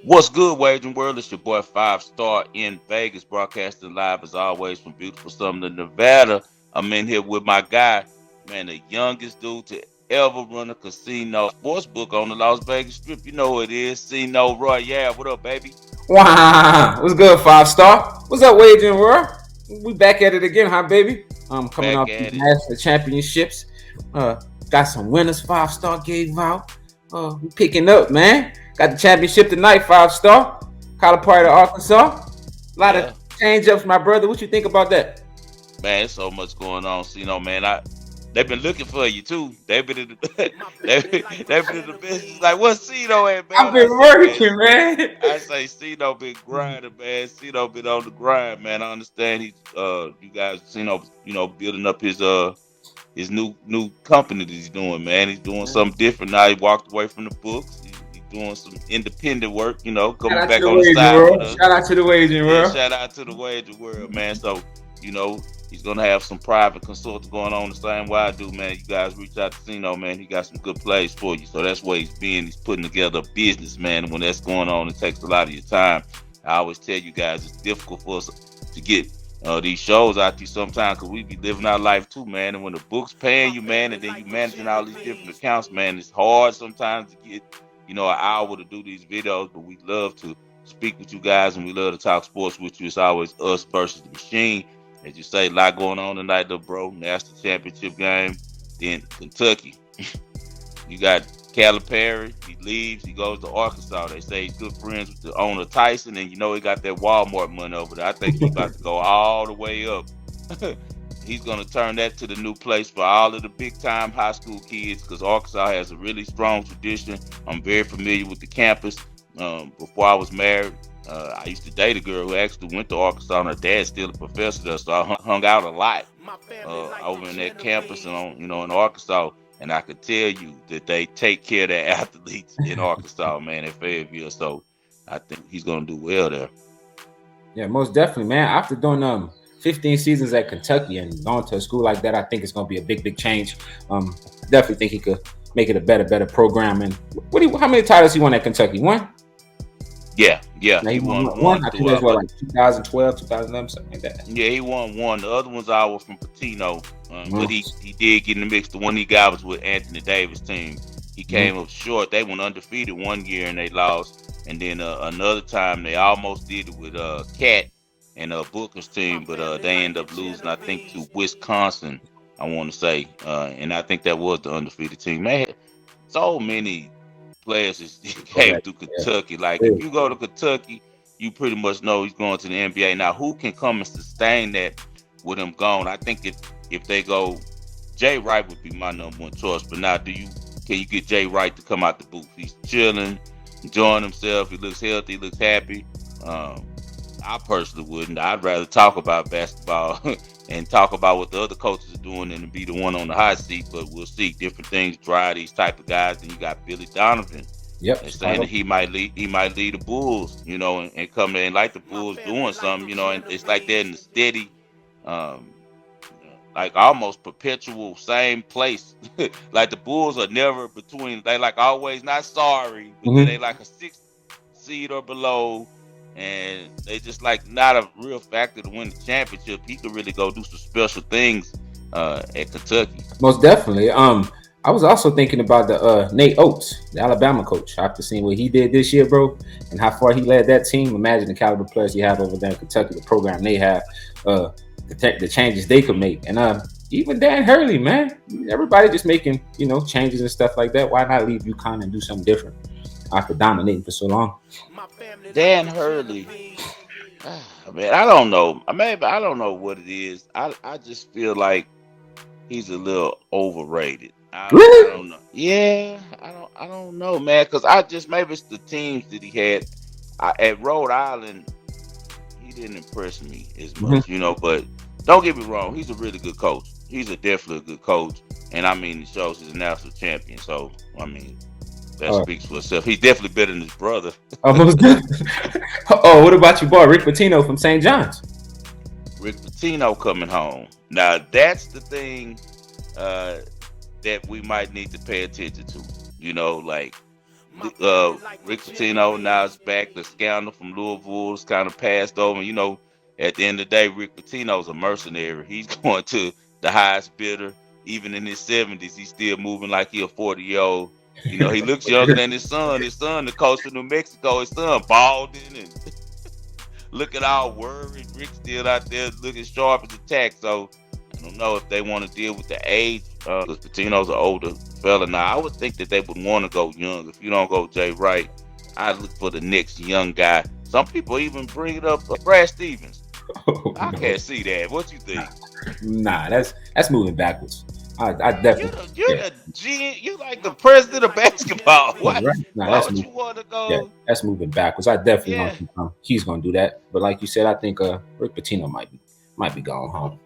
What's good, Wagering World? It's your boy Five Star in Vegas, broadcasting live as always from beautiful Sumner, Nevada. I'm in here with my guy, man, the youngest dude to ever run a casino sports book on the Las Vegas Strip. You know who it is, Sino Royale. What up, baby? Wow, what's good, Five Star? What's up, Wagering World? We back at it again, huh, baby? Coming Back off these at it. national championships. Got some winners. 5 Star gave out. We picking up, man. Got the championship tonight. 5 Star. Collar Party, Arkansas. A lot of Yeah, change ups, my brother. What you think about that? man, there's so much going on, Sino, man. They've been looking for you too. They've been in the, they've been in the business. Like, what's Cino at, man? I've What I been say, man? working, man. I say Cino been grinding, man. Cino been on the grind, man. I understand he's you guys Cino, building up his new company that he's doing, man. He's doing something different now. He walked away from the books. He's doing some independent work, Shout coming out to back the on the Wagering side with World. us. Shout out to the Wagering Yeah, World. shout out to the Wager World, man. So, he's gonna have some private consulting going on the same way I do, man. You guys reach out to Cino, man. He got some good plays for you. So that's where he's been. He's putting together a business, man. And when that's going on, it takes a lot of your time. I always tell you guys it's difficult for us to get these shows out there sometimes because we be living our life too, man. And when the book's paying you, man, and then you managing all these different accounts, man, it's hard sometimes to get, an hour to do these videos, but we love to speak with you guys and we love to talk sports with you. It's always us versus the machine. As you say, a lot going on tonight, though, bro. National championship game. Then Kentucky. You got Calipari. He leaves. He goes to Arkansas. They say he's good friends with the owner Tyson, and he got that Walmart money over there. I think he's about to go all the way up. He's going to turn that to the new place for all of the big time high school kids because Arkansas has a really strong tradition. I'm very familiar with the campus. Before I was married, I used to date a girl who actually went to Arkansas, and her dad's still a professor there, so I hung out a lot over in that campus and in Arkansas. And I could tell you that they take care of their athletes in Arkansas, man, at Fayetteville. So I think he's going to do well there. Yeah, most definitely, man. After doing 15 seasons at Kentucky and going to a school like that, I think it's going to be a big change. Definitely think he could make it a better program. And how many titles he won at Kentucky? One? Yeah. Now, He won one. one I think throughout. that's like 2012, 2011, something like that. Yeah, he won one. The other one's our from Patino, but he Mm-hmm. did get in the mix. The one he got was with Anthony Davis' team. He came up short. They went undefeated one year and they lost. And then another time they almost did it with Cat and Booker's team, but they ended up losing, I think, to Wisconsin. I want to say, and I think that was the undefeated team. They had so many players that came Correct. through Yeah. Kentucky. Like if you go to Kentucky, you pretty much know he's going to the NBA. Now, who can come and sustain that with him gone? I think if they go, Jay Wright would be my number one choice. But now, can you get Jay Wright to come out the booth? He's chilling, enjoying himself. He looks healthy. He looks happy. I personally wouldn't. I'd rather talk about basketball and talk about what the other coaches are doing than to be the one on the hot seat. But we'll see. Different things drive these type of guys. Then you got Billy Donovan. Yep. And saying that he might lead the Bulls, and come there and like the Bulls doing something, and it's like they're in the steady, um, like almost perpetual same place. Like the Bulls are never between. They like always not sorry, but then they like a 6th seed or below, and they just like not a real factor to win the championship. He could really go do some special things at Kentucky. Most definitely. I was also thinking about the Nate Oates, the Alabama coach. After seeing what he did this year, bro, and how far he led that team, imagine the caliber players he have over there in Kentucky, the program they have, the changes they could make, and even Dan Hurley, man. Everybody just making changes and stuff like that. Why not leave UConn and do something different after dominating for so long? Dan Hurley. Man, I don't know. Maybe I don't know what it is. I just feel like he's a little overrated. I Really? don't know. Yeah, I don't know, man. Because maybe it's the teams that he had at Rhode Island. He didn't impress me as much, But don't get me wrong, he's a really good coach. He's definitely a good coach, and I mean, it shows he's a national champion. So I mean, that speaks for itself. He's definitely better than his brother. Almost good. Oh, what about your boy Rick Pitino from St. John's? Rick Pitino coming home. Now that's the thing that we might need to pay attention to. Like Rick Pitino now is back. The scandal from Louisville is kind of passed over. At the end of the day, Rick Pitino's a mercenary. He's going to the highest bidder. Even in his 70s, he's still moving like he a 40-year-old. He looks younger than his son. His son, the coach of New Mexico, his son balding and looking all worried. Rick's still out there looking sharp as a tack. So I don't know if they want to deal with the age. Because Patino's an older fella now. I would think that they would want to go young. If you don't go Jay Wright, I look for the next young guy. Some people even bring it up, Brad Stevens. I can't see that. What you think? Nah, that's moving backwards. I definitely. You like the president of basketball. Why would you want to go? Yeah, that's moving backwards. I definitely don't think he's going to do that. But like you said, I think Rick Pitino might be going home.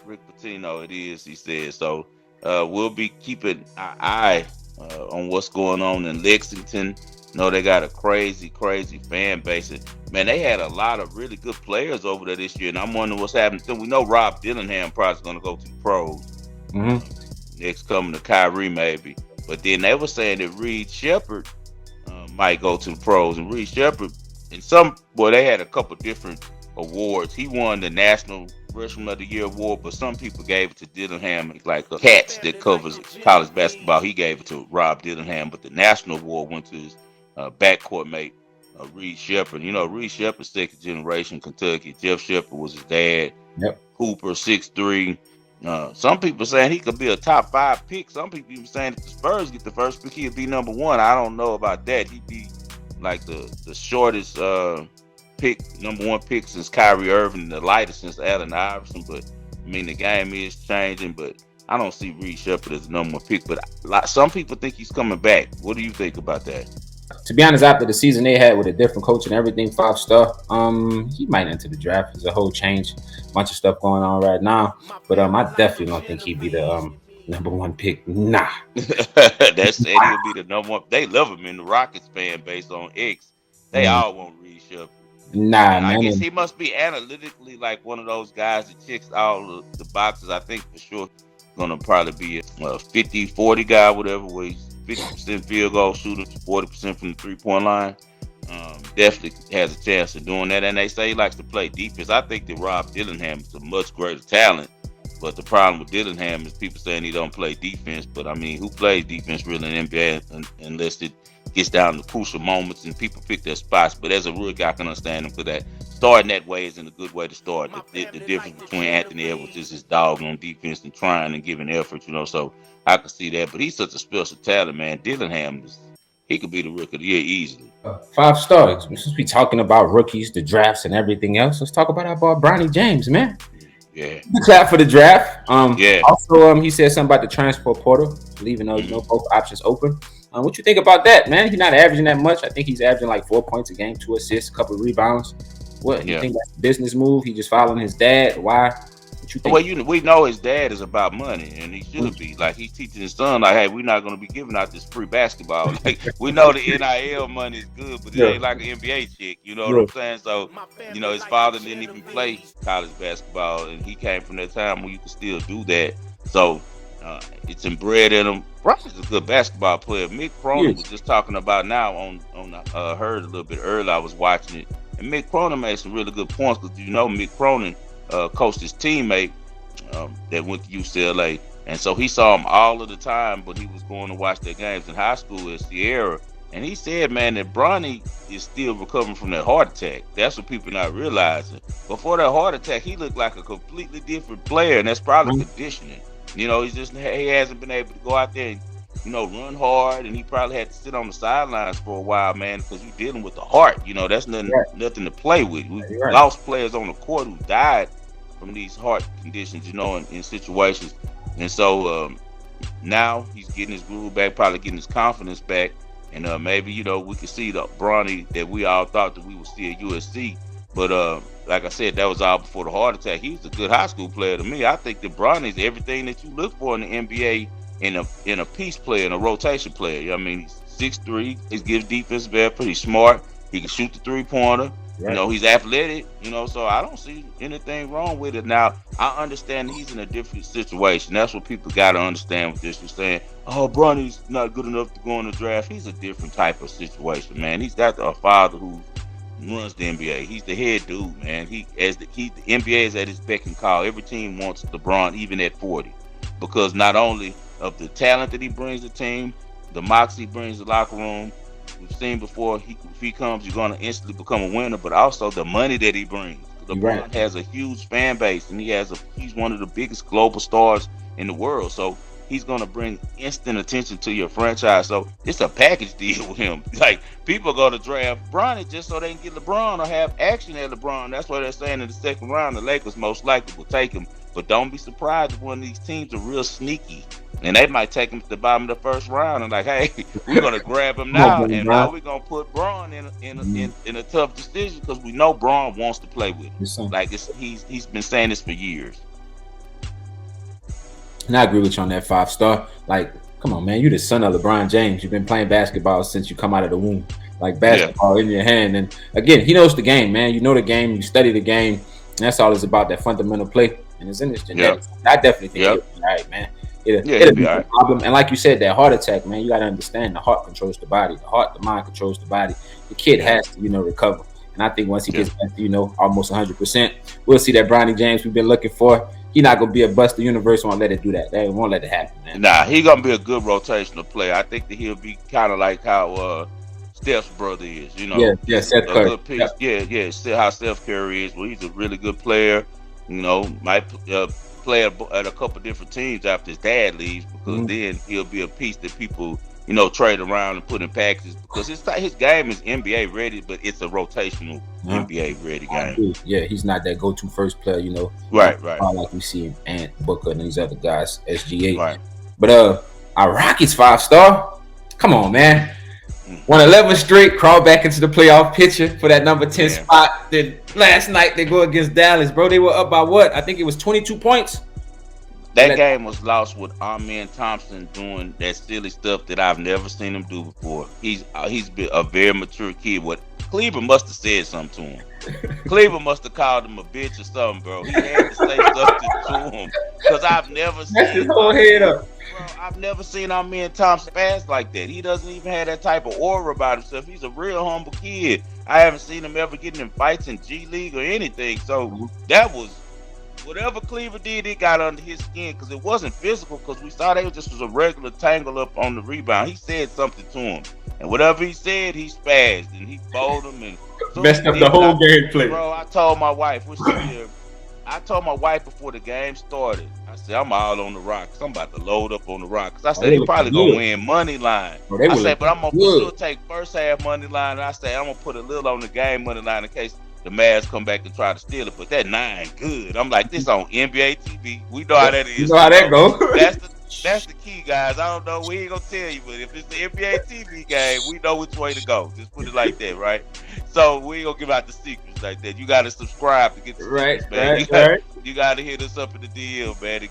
Rick Pitino, it is. He said so. We'll be keeping an eye on what's going on in Lexington. They got a crazy fan base. Man, they had a lot of really good players over there this year, and I'm wondering what's happening to them. We know Rob Dillingham probably going to go to the pros. Next coming to Kyrie maybe. But then they were saying that Reed Shepherd might go to the pros. And Reed Shepherd, they had a couple different awards. He won the National Freshman of the Year award, but some people gave it to Dillingham, like Cats that covers college basketball. He gave it to Rob Dillingham, but the national award went to his backcourt mate, Reed Shepherd. Reed Shepherd, second generation Kentucky. Jeff Shepherd was his dad. Yep. Hooper, 6'3". Some people saying he could be a top 5 pick. Some people even saying if the Spurs get the first pick, he'll be number 1. I don't know about that. He'd be like the shortest number 1 pick since Kyrie Irving, the lightest since Allen Iverson. But the game is changing. But I don't see Reed Shepherd as the number 1 pick. But some people think he's coming back. What do you think about that? To be honest, after the season they had with a different coach and everything, 5-star, he might enter the draft. There's a whole change, bunch of stuff going on right now. But I definitely don't think he'd be the number 1 pick. Nah. That's said he'll be the number 1. They love him in the Rockets fan base on X. They all want Reed Shepherd. Nah, man. I guess he must be analytically like one of those guys that checks all the boxes. I think for sure gonna probably be a 50-40 guy, whatever, where he's 50% field goal shooter, 40% from the 3-point line. Definitely has a chance of doing that. And they say he likes to play defense. I think that Rob Dillingham is a much greater talent. But the problem with Dillingham is people saying he don't play defense. But who plays defense really in the NBA unless it gets down to crucial moments and people pick their spots? But as a real guy, I can understand him for that. Starting that way isn't a good way to start. The difference between Anthony Edwards is his dog on defense and trying and giving effort, so I can see that. But he's such a special talent, man. Dillingham, he could be the rookie of the year easily. 5-star. Since we talking about rookies, the drafts, and everything else, let's talk about our boy Bronny James, man. Yeah. Clap for the draft. Yeah. Also, he said something about the transfer portal, leaving both options open. What you think about that, man? He's not averaging that much. I think he's averaging like 4 points a game, 2 assists, a couple of rebounds. What you think that's a business move? He just following his dad? Why? What you think? Well, we know his dad is about money, and he should be. Like, he's teaching his son, like, hey, we're not going to be giving out this free basketball. Like, we know the NIL money is good, but it ain't like an NBA chick. You know what I'm saying? So, his father didn't even play college basketball, and he came from that time where you could still do that. So, it's inbred in him. Bronny's a good basketball player. Mick Cronin was just talking about now on Heard a little bit earlier. I was watching it. And Mick Cronin made some really good points because Mick Cronin coached his teammate that went to UCLA, and so he saw him all of the time. But he was going to watch their games in high school at Sierra, and he said, "Man, that Bronny is still recovering from that heart attack. That's what people not realizing. Before that heart attack, he looked like a completely different player, and that's probably conditioning. He hasn't been able to go out there and run hard, and he probably had to sit on the sidelines for a while, man, because you're dealing with the heart. That's nothing to play with. We lost players on the court who died from these heart conditions, in situations. And so now he's getting his groove back, probably getting his confidence back, and maybe we could see the Bronny that we all thought that we would see at USC. But like I said, that was all before the heart attack. He was a good high school player to me. I think that Bronny's everything that you look for in the NBA. In a piece player, in a rotation player. He's 6'3". He gives defensive effort. He's smart. He can shoot the 3-pointer. Right. He's athletic, so I don't see anything wrong with it. Now, I understand he's in a different situation. That's what people got to understand with this. You're saying, oh, Bronny's not good enough to go in the draft. He's a different type of situation, man. He's got a father who runs the NBA. He's the head dude, man. The NBA is at his beck and call. Every team wants LeBron, even at 40, because not only of the talent that he brings the team, the moxie he brings the locker room. We've seen before, if he comes, you're going to instantly become a winner, but also the money that he brings. You're LeBron right. has a huge fan base, and he's one of the biggest global stars in the world. So he's going to bring instant attention to your franchise. So it's a package deal with him. Like, people go to draft Bronny just so they can get LeBron or have action at LeBron. That's what they're saying in the second round. The Lakers most likely will take him. But don't be surprised if one of these teams are real sneaky, and they might take him to the bottom of the first round and like, hey, we're gonna grab him Come on, now, baby, and now Bron. we're gonna put Braun Mhm. in a tough decision because we know Braun wants to play with him. Yes, sir. Like he's been saying this for years. And I agree with you on that 5-star. Like, come on, man. You the son of LeBron James. You've been playing basketball since you come out of the womb. Like, Yeah, basketball in your hand. And again, he knows the game, man. You know the game. You study the game. And that's all it's about, that fundamental play. And it's in his yeah, genetics. I definitely think yeah, he'll be all right, man. It'll, yeah. He'll it'll be be all no right. problem. And like you said, that heart attack, man, you got to understand the heart controls the body. The heart, the mind controls the body. The kid Yeah, has to, recover. And I think once he yeah. gets back to, almost 100%, we'll see that Bronny James we've been looking for. He's not going to be a bust. The universe won't let it do that. They won't let it happen, man. Nah, he gonna be a good rotational player. I think that he'll be kind of like how Steph's brother is. Yeah, He's Seth a Curry. good piece. Yep. Yeah, yeah. Still how Steph Curry is. Well, he's a really good player. Might play at a couple different teams after his dad leaves, because Mhm. then he'll be a piece that people trade around and put in packages, because his game is NBA ready, but it's a rotational Uh-huh. NBA ready I game. agree. Yeah, he's not that go-to first player, Right, right, like we see him and Booker and these other guys, SGA. right. But our Rockets 5-star, come on, man. Mm. Won 11 straight, crawl back into the playoff picture for that number 10 Man, spot. Then last night they go against Dallas, bro. They were up by what? I think it was 22 points. They that let game was lost with Amen Thompson doing that silly stuff that I've never seen him do before. He's been a very mature kid. What Cleveland must have said something to him. Cleveland must have called him a bitch or something, bro. He had to say something to him, because I've never messed his seen whole head up. Bro, I've never seen Amen Thompson fast like that. He doesn't even have that type of aura about himself. He's a real humble kid. I haven't seen him ever getting in fights in G League or anything. So that was whatever Cleaver did, it got under his skin, because it wasn't physical, because we saw they just was a regular tangle up on the rebound. He said something to him, and whatever he said, he spazzed and he bowled him and Messed up the whole gameplay. Bro, I told my wife, I told my wife before the game started, I said, I'm all on the Rockets. I'm about to load up on the Rockets. I said, they they probably looking going to good. win money line. Bro, they I were said, but I'm going to looking still good. take first half money line. And I said, I'm going to put a little on the game money line in case the Mavs come back and try to steal it. But that 9 good. I'm like, this on NBA TV. We know how that is. You know how that go. That's the key, guys. I don't know. We ain't gonna tell you, but if it's the NBA TV game, we know which way to go. Just put it like that, right? So we ain't gonna give out the secrets like that. You gotta subscribe to get the Right, secrets, man. right. You gotta hit us up in the DM, man.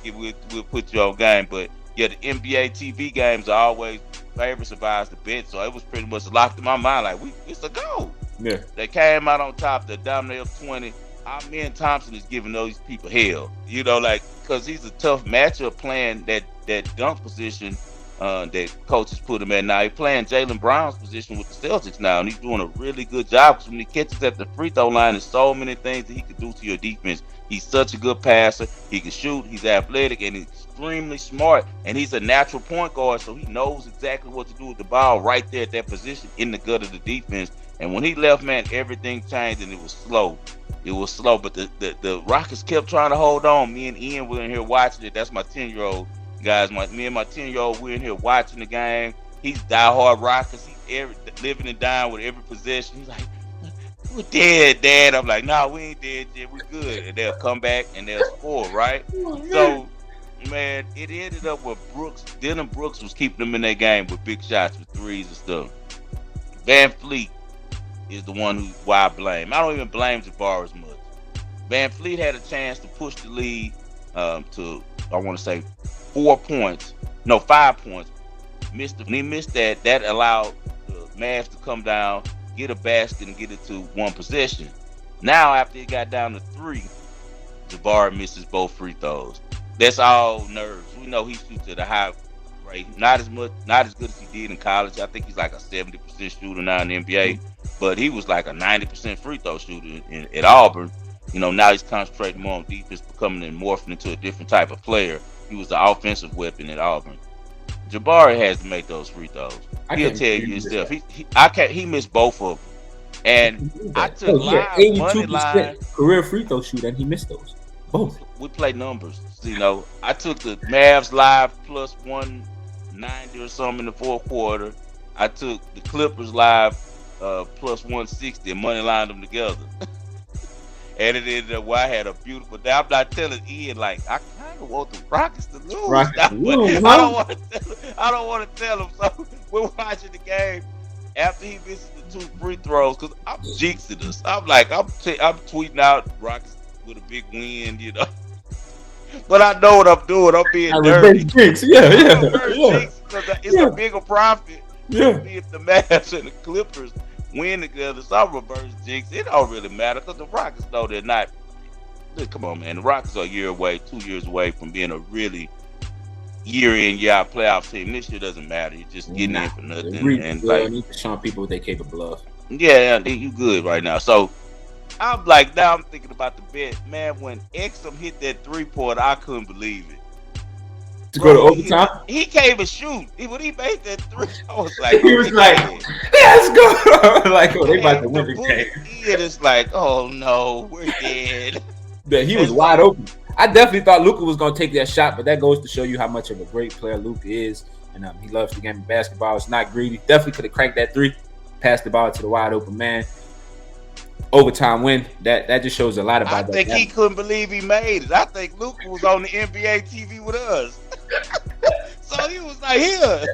We'll put you on game. But yeah, the NBA TV games are always favorites of ours to bet. So it was pretty much locked in my mind. Like, it's a go. Yeah. They came out on top. They're down there 20. Amen Thompson is giving those people hell, because he's a tough matchup playing that dunk position that coaches put him at. Now he's playing Jaylen Brown's position with the Celtics now, and he's doing a really good job, because when he catches at the free throw line, there's so many things that he can do to your defense. He's such a good passer. He can shoot. He's athletic, and he's extremely smart. And he's a natural point guard, so he knows exactly what to do with the ball right there at that position in the gut of the defense. And when he left, man, everything changed, and it was slow. But the Rockets kept trying to hold on. Me and Ian were in here watching it. That's my 10-year-old, guys. Me and my 10-year-old, we're in here watching the game. He's diehard Rockets. He's living and dying with every possession. He's like, we're dead, Dad. I'm like, nah, we ain't dead yet. We're good. And they'll come back and they'll score, right? So, man, it ended up with Dylan Brooks was keeping them in their game with big shots, with threes and stuff. Van Fleet is the one why I blame. I don't even blame Jabbar as much. Van Fleet had a chance to push the lead to, I want to say, 5 points. When he missed that, that allowed the Mavs to come down get a basket and get it to one possession. Now after he got down to 3, Jabari misses both free throws. That's all nerves. We know he shoots at a high rate. Not as good as he did in college. I think he's like a 70% shooter now in the NBA. But he was like a 90% free throw shooter at Auburn. Now he's concentrating more on defense, becoming and morphing into a different type of player. He was the offensive weapon at Auburn. Jabari has to make those free throws. He'll tell you himself. He missed both of them. And I took live money line career free throw shoot, and he missed those both. We play numbers. I took the Mavs live plus 190 or something in the fourth quarter. I took the Clippers live plus 160 and money lined them together. And it ended up where I had a beautiful day. I'm not telling Ian, like, I kind of want the Rockets to lose. I don't want to tell him. So we're watching the game. After he misses the 2 free throws, because I'm jinxing us. I'm like, I'm tweeting out Rockets with a big win, But I know what I'm doing. I'm being dirty. Jinx. Yeah. Because it's a bigger profit. If the Mavs and the Clippers win together, so I'm reverse jinx. It don't really matter because the Rockets know they're not. Look, come on, man. The Rockets are a year away, 2 years away from being a really year in, year out playoff team. This year doesn't matter. You're just getting in for nothing. And like, need to show people what they're capable of. Yeah, you good right now. So I'm like, now I'm thinking about the bet. Man, when Exum hit that 3-pointer, I couldn't believe it. To go to overtime? He can't even shoot. When he made that 3, I was like, he was like, let's go. Like, they about to win the game. It's like, oh no, we're dead. But he was wide open. I definitely thought Luka was going to take that shot, but that goes to show you how much of a great player Luka is. And he loves the game of basketball. It's not greedy. Definitely could have cranked that 3, passed the ball to the wide open man. Overtime win. That just shows a lot about that. I think he couldn't believe he made it. I think Luka was on the NBA TV with us. So he was like, here.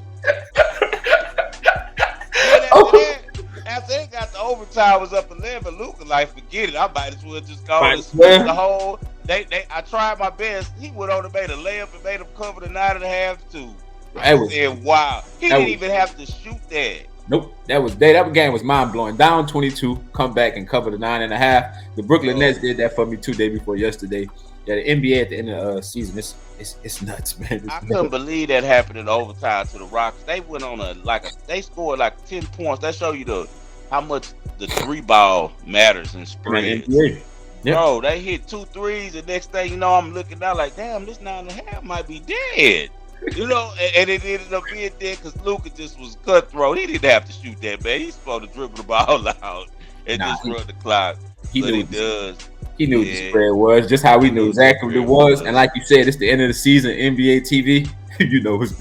After they got the overtime, was up 11. Luka like, forget it. I might as well just go and switch the whole. I tried my best. He went on and made a layup and made him cover the 9.5 too. I said, wow. He didn't even have to shoot that. Nope. That game was mind blowing. Down 22, come back and cover the 9.5. The Brooklyn Nets did that for me 2 days before yesterday. Yeah, the NBA at the end of the season, it's nuts, man. I couldn't believe that happened in overtime to the Rockets. They went on they scored like 10 points. That show you how much the 3-ball matters in spreads. Yep. Bro, they hit 2 threes, and next thing you know, I'm looking down like, damn, this 9.5 might be dead. And it ended up being dead because Luka just was cutthroat. He didn't have to shoot that, man. He's supposed to dribble the ball out and just run the clock. He does. He knew what the spread was, just how we knew exactly what it was. And like you said, it's the end of the season, NBA TV. you know what's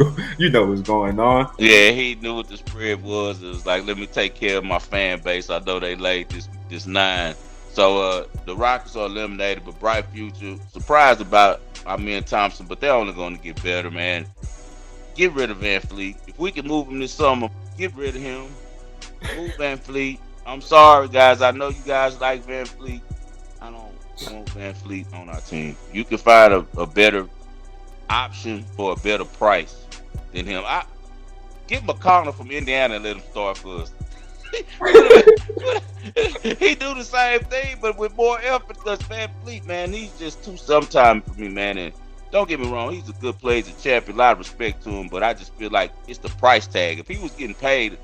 going on. Yeah, he knew what the spread was. It was like, let me take care of my fan base. I know they laid this 9. So the Rockets are eliminated, but bright future. Surprised about Amen Thompson, but they're only going to get better, man. Get rid of Van Fleet. If we can move him this summer, get rid of him. Move Van Fleet. I'm sorry, guys. I know you guys like Van Fleet. I don't want Van Fleet on our team. You can find a better option for a better price than him. Get McConnell from Indiana and let him start for us. He do the same thing, but with more effort. Because Van Fleet, man, he's just too sometime for me, man. And don't get me wrong, he's a good player, he's a champion, a lot of respect to him. But I just feel like it's the price tag. If he was getting paid,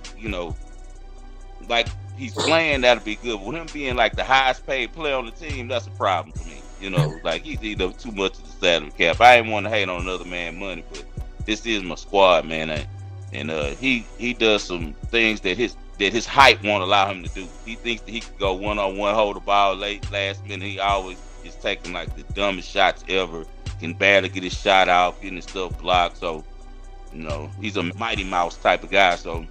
like he's playing, that'd be good. But with him being like the highest paid player on the team, that's a problem for me. Like he's either too much of the salary cap. I ain't want to hate on another man's money, but this is my squad, man. And he does some things that his height won't allow him to do. He thinks that he could go one-on-one, hold the ball last minute. He always is taking like the dumbest shots ever. Can barely get his shot out, getting his stuff blocked. So, he's a Mighty Mouse type of guy. So,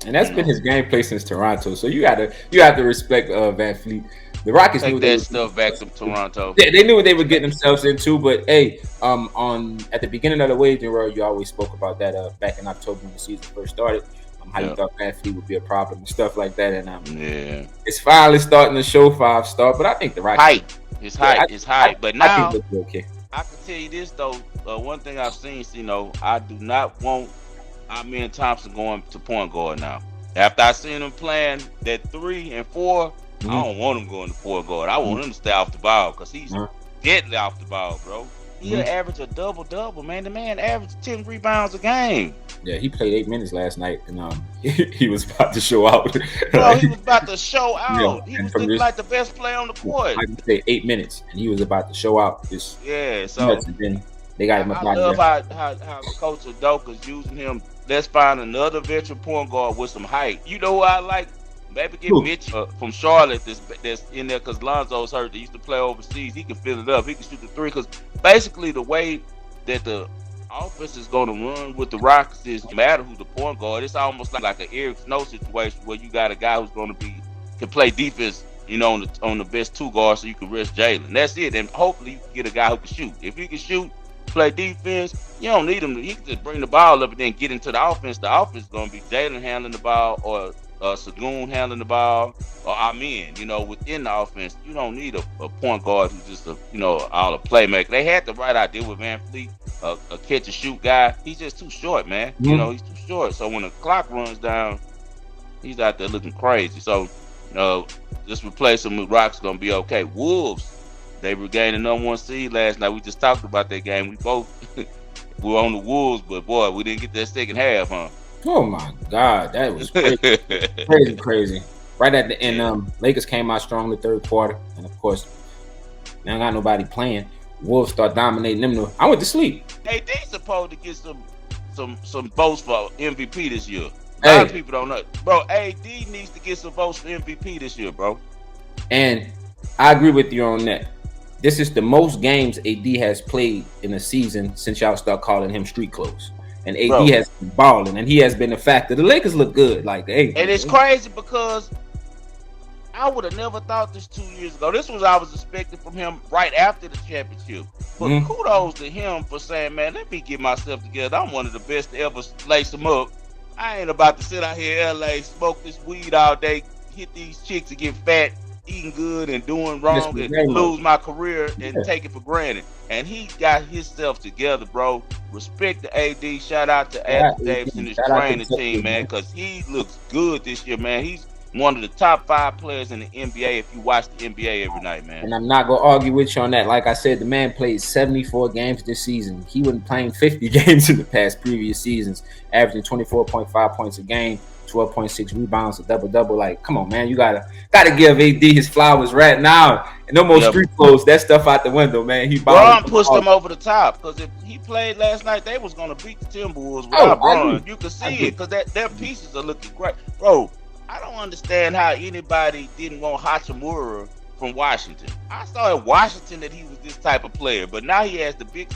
and that's been his gameplay since Toronto. So you have to respect Van Fleet. The Rockets take that stuff back to Toronto. They knew what they were getting themselves into. But hey, at the beginning of the Wagering World, you always spoke about that back in October when the season first started. How you thought Van Fleet would be a problem and stuff like that, and it's finally starting to show 5-star. But I think the Rockets his height. But now I think they'll be okay. I can tell you this though. One thing I've seen, I do not want Amen Thompson going to point guard now. After I seen him playing that 3 and 4, I Mm-hmm. don't want him going to point guard. I want him to stay off the ball because he's Uh-huh. deadly off the ball, bro. He'll Mm-hmm. average a double-double, man. The man averaged 10 rebounds a game. Yeah, he played 8 minutes last night, and he was about to show out. Bro, he was about to show Yeah, out. He and was from looking this, like the best player on the court. I can say 8 minutes, and he was about to show out. This Yeah, so nuts, and then they got him I up out love there. how Coach Udoka's using him. Let's find another veteran point guard with some height. You know who I like? Maybe get Who? Mitch from Charlotte that's in there because Lonzo's hurt. They used to play overseas. He can fill it up. He can shoot the 3 because basically the way that the offense is going to run with the Rockets is no matter who the point guard. It's almost like an Eric Snow situation where you got a guy who's going to can play defense, on the best 2 guards so you can rest Jalen. That's it. And hopefully you can get a guy who can shoot. If he can shoot, play defense, you don't need him. He can just bring the ball up and then get into the offense. The offense is going to be Jalen handling the ball or Sagoon handling the ball or Amin, within the offense. You don't need a point guard who's just all a playmaker. They had the right idea with Van Fleet, a catch and shoot guy. He's just too short, man. Mm-hmm. He's too short. So when the clock runs down, he's out there looking crazy. So, just replace him with Rock's going to be okay. Wolves, they regained the number 1 seed last night. We just talked about that game. We both were on the Wolves, but boy, we didn't get that second half, huh? Oh my God, that was crazy, crazy. Right at the end, Lakers came out strong in the third quarter, and of course, they don't got nobody playing. Wolves start dominating them. I went to sleep. Hey, they supposed to get some votes for MVP this year. A lot of people don't know, bro. AD needs to get some votes for MVP this year, bro. And I agree with you on that. This is the most games AD has played in a season since y'all start calling him street clothes. And AD has been balling, and he has been a factor. The Lakers look good, and it's crazy because I would have never thought this 2 years ago. This was I was expecting from him right after the championship. But kudos to him for saying, man, let me get myself together. I'm one of the best to ever lace them up. I ain't about to sit out here in LA, smoke this weed all day, hit these chicks and get fat, eating good and doing wrong and lose my career and take it for granted. And he got himself together, bro. Respect to AD. Shout out to Anthony Davis and his training team, man, because he looks good this year, man. He's one of the top 5 players in the NBA if you watch the NBA every night, man. And I'm not going to argue with you on that. Like I said, the man played 74 games this season. He wasn't playing 50 games in the previous seasons, averaging 24.5 points a game, 12.6 rebounds, a double-double. Like, come on, man. You gotta give AD his flowers right now. And no more street clothes. That stuff out the window, man. Braun pushed them over the top because if he played last night, they was going to beat the Timberwolves without Braun. You could see it because their pieces are looking great. Bro, I don't understand how anybody didn't want Hachimura from Washington. I saw in Washington that he was this type of player, but now he has the big,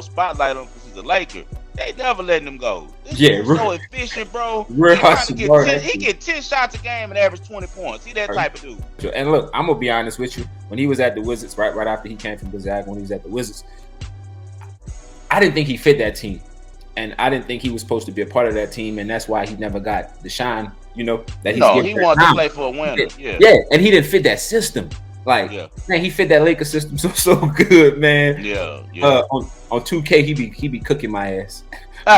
spotlight on because he's a Laker. They never letting him go. This dude's so efficient, bro. He get 10 shots a game and average 20 points. He that type of dude. And look, I'm gonna be honest with you. When he was at the Wizards, right after he came from Gonzaga, when he was at the Wizards, I didn't think he fit that team, and I didn't think he was supposed to be a part of that team, and that's why he never got the shine. That he wanted to play for a winner. Yeah, and he didn't fit that system. Man, he fit that Lakers system so good, man. Yeah. On 2K, he be cooking my ass.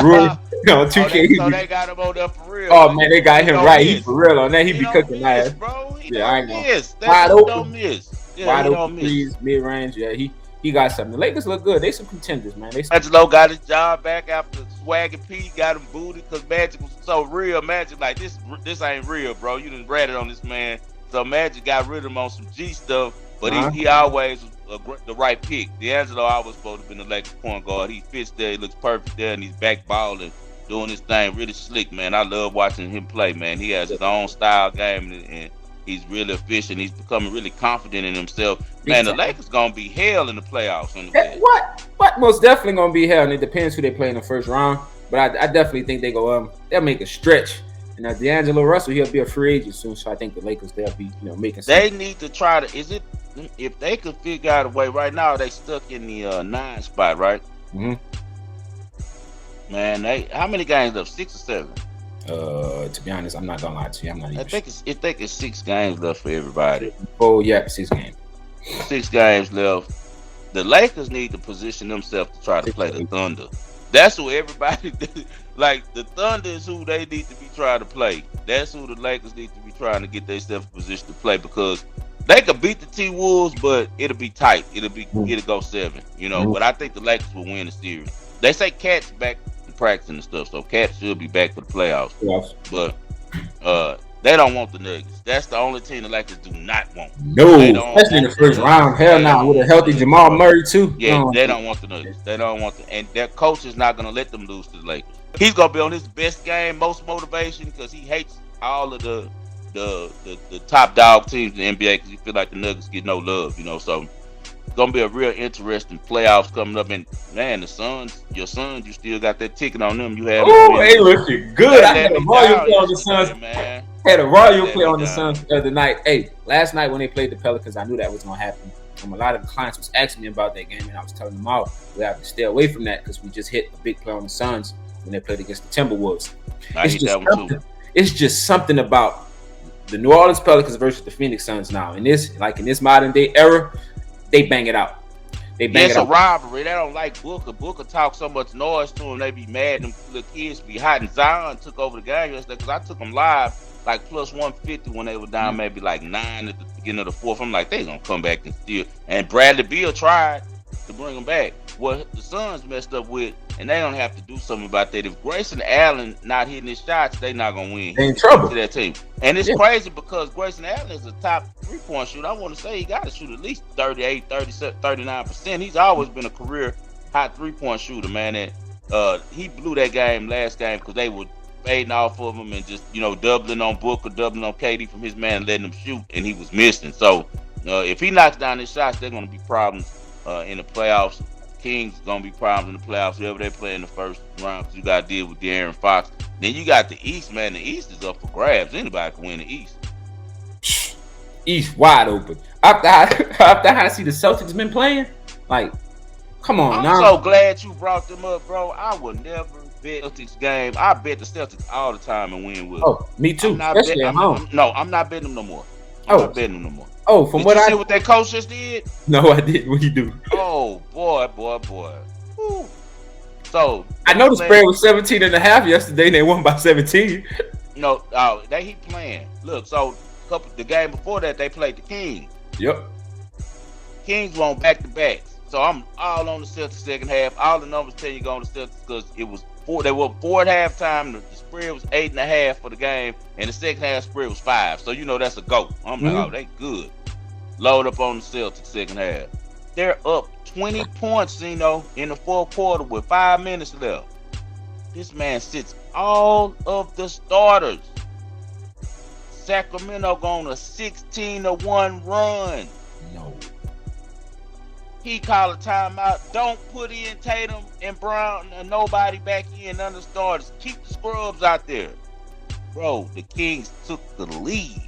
Really? On 2K, so they got him on there for real. Oh man, they got him right. He for real on that. He be cooking my ass, bro. I ain't gonna miss. Wide open, don't miss. Yeah, wide open threes, mid range. Yeah, he got something. The Lakers look good. They some contenders, man. Angelo got his job back after Swag and P got him booted because Magic was so real. Magic like this ain't real, bro. You done ratted on this man. So Magic got rid of him on some G stuff, but he always was the right pick. D'Angelo always supposed to have been the Lakers point guard. He fits there. He looks perfect there, and he's back balling, doing his thing. Really slick, man. I love watching him play, man. He has his own style game, and he's really efficient. He's becoming really confident in himself. Man, the Lakers gonna be hell in the playoffs. What? Most definitely gonna be hell, and it depends who they play in the first round. But I definitely think they'll make a stretch. And now D'Angelo Russell, he'll be a free agent soon, so I think the Lakers they'll be making. They need to try to. If they could figure out a way right now, they stuck in the 9 spot, right? Mm-hmm. Man, how many games left? 6 or 7? To be honest, I'm not gonna lie to you. I'm not even. I think it's 6 games left for everybody. Oh yeah, 6 games. 6 games left. The Lakers need to position themselves to try to play the Thunder. That's who everybody like. The Thunder is who they need to be trying to play. That's who the Lakers need to be trying to get themselves in position to play, because they could beat the T-Wolves, but it'll be tight. It'll go 7, you know. But I think the Lakers will win the series. They say Cat's back to practicing and stuff, so Cat should be back for the playoffs. Yes. But they don't want the Nuggets. That's the only team the Lakers do not want. No, especially in the first round. Hell no, with a healthy Jamal Murray too. Yeah, they don't want the Nuggets. They don't want the, and their coach is not gonna let them lose to the Lakers. He's gonna be on his best game, most motivation, because he hates all of the top dog teams in the NBA, because he feel like the Nuggets get no love, you know. So it's gonna be a real interesting playoffs coming up. And man, your Suns, you still got that ticket on them. You have. Oh, hey, looking good. I had a royal play on the Suns, man. Had a royal play on the Suns the other night. Hey, last night when they played the Pelicans, I knew that was gonna happen. A lot of the clients was asking me about that game, and I was telling them all we have to stay away from that because we just hit a big play on the Suns when they played against the Timberwolves. It's just something about the New Orleans Pelicans versus the Phoenix Suns now. In this modern day era, they bang it out. It's a rivalry. They don't like Booker. Booker talks so much noise to them, they be mad. Them little kids be hot. And Zion took over the game yesterday because I took them live like plus 150 when they were down maybe like 9 at the beginning of the fourth. I'm like, they gonna come back and steal. And Bradley Beal tried to bring them back. What the Suns messed up with, and they don't have to do something about that. If Grayson Allen not hitting his shots, they not gonna win. They in trouble to that team. And it's crazy because Grayson Allen is a top 3-point shooter. I want to say he got to shoot at least 38, 37, 39%. He's always been a career high 3-point shooter, man. And he blew that game last game because they were fading off of him and just, you know, doubling on Booker, doubling on KD from his man, letting him shoot, and he was missing. So if he knocks down his shots, they're gonna be problems in the playoffs. Kings gonna be problems in the playoffs, whoever they play in the first round, because you got to deal with De'Aaron Fox. Then you got the East, man. The East is up for grabs. Anybody can win the East. East wide open. After I see the Celtics been playing, like, come on. I'm so glad you brought them up, bro. I would never bet Celtics game. I bet the Celtics all the time and win with them. Oh, me too. I'm not betting them no more. I'm not betting them no more. Oh, from what I see what that coach just did? No, I didn't. What he do? Oh, boy. Woo. So I know the spread was 17.5 yesterday, and they won by 17. No, he playing. Look, so the game before that they played the Kings. Yep. Kings won back-to-backs. So I'm all on the Celtics second half. All the numbers tell you go on the Celtics because it was 4. They were 4 at halftime. The spread was 8.5 for the game, and the second half spread was 5. So you know that's a go. I'm like, oh, they good. Load up on the Celtics second half. They're up 20 points, Sino, in the fourth quarter with 5 minutes left. This man sits all of the starters. Sacramento going a 16-1 run. No. He called a timeout. Don't put in Tatum and Brown and nobody back in, none of the starters. Keep the scrubs out there. Bro, the Kings took the lead.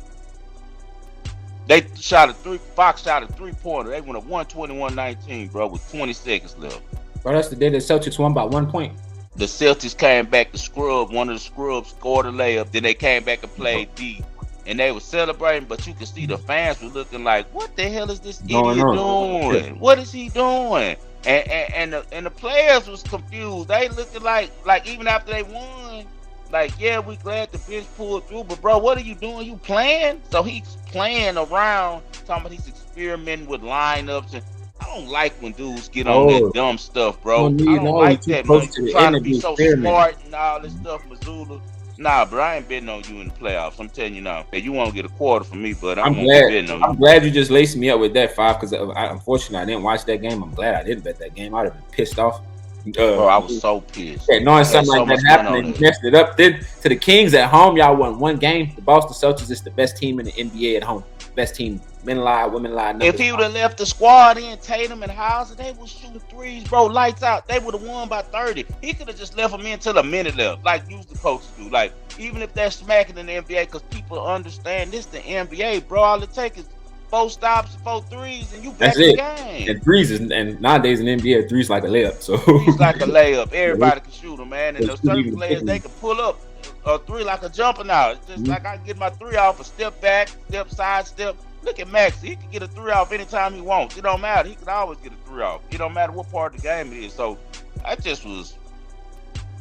They shot Fox shot a 3-pointer. They went a 121-19, bro, with 20 seconds left. Bro, that's the day the Celtics won by 1 point. The Celtics came back to scrub. One of the scrubs scored a layup. Then they came back and played D. And they were celebrating, but you could see the fans were looking like, what the hell is this idiot doing? What is he doing? And the players was confused. They looking like even after they won, like, yeah, we glad the bench pulled through, but bro, what are you doing? You playing? So he's playing around, talking about he's experimenting with lineups. And I don't like when dudes get on that dumb stuff, bro. I don't like that, man. Trying to be so smart and all this stuff, Missoula. Nah, bro, I ain't betting on you in the playoffs. I'm telling you now. Hey, you won't get a quarter from me, but I'm betting on you. I'm glad you just laced me up with that 5 because unfortunately I didn't watch that game. I'm glad I didn't bet that game. I'd have been pissed off. Bro, I was so pissed. Yeah, knowing something like that happened and messed it up. Then to the Kings at home, y'all won 1 game. The Boston Celtics is the best team in the NBA at home. Best team, men lie, women lie. If he would have left the squad in, Tatum and Hauser, they was shooting threes, bro, lights out. They would have won by 30. He could have just left them in till a minute left, like usually coaches do. Like, even if they're smacking in the NBA, because people understand this the NBA, bro. All it takes is 4 stops, 4 threes, and you back the game. And threes is, and nowadays in the NBA, threes like a layup. So threes like a layup. Everybody can shoot them, man. And those certain players, they can pull up a 3 like a jumper now. It's just like I can get my 3 off, a step back, step side, step. Look at Max. He can get a 3 off anytime he wants. It don't matter. He can always get a 3 off. It don't matter what part of the game it is. So that just was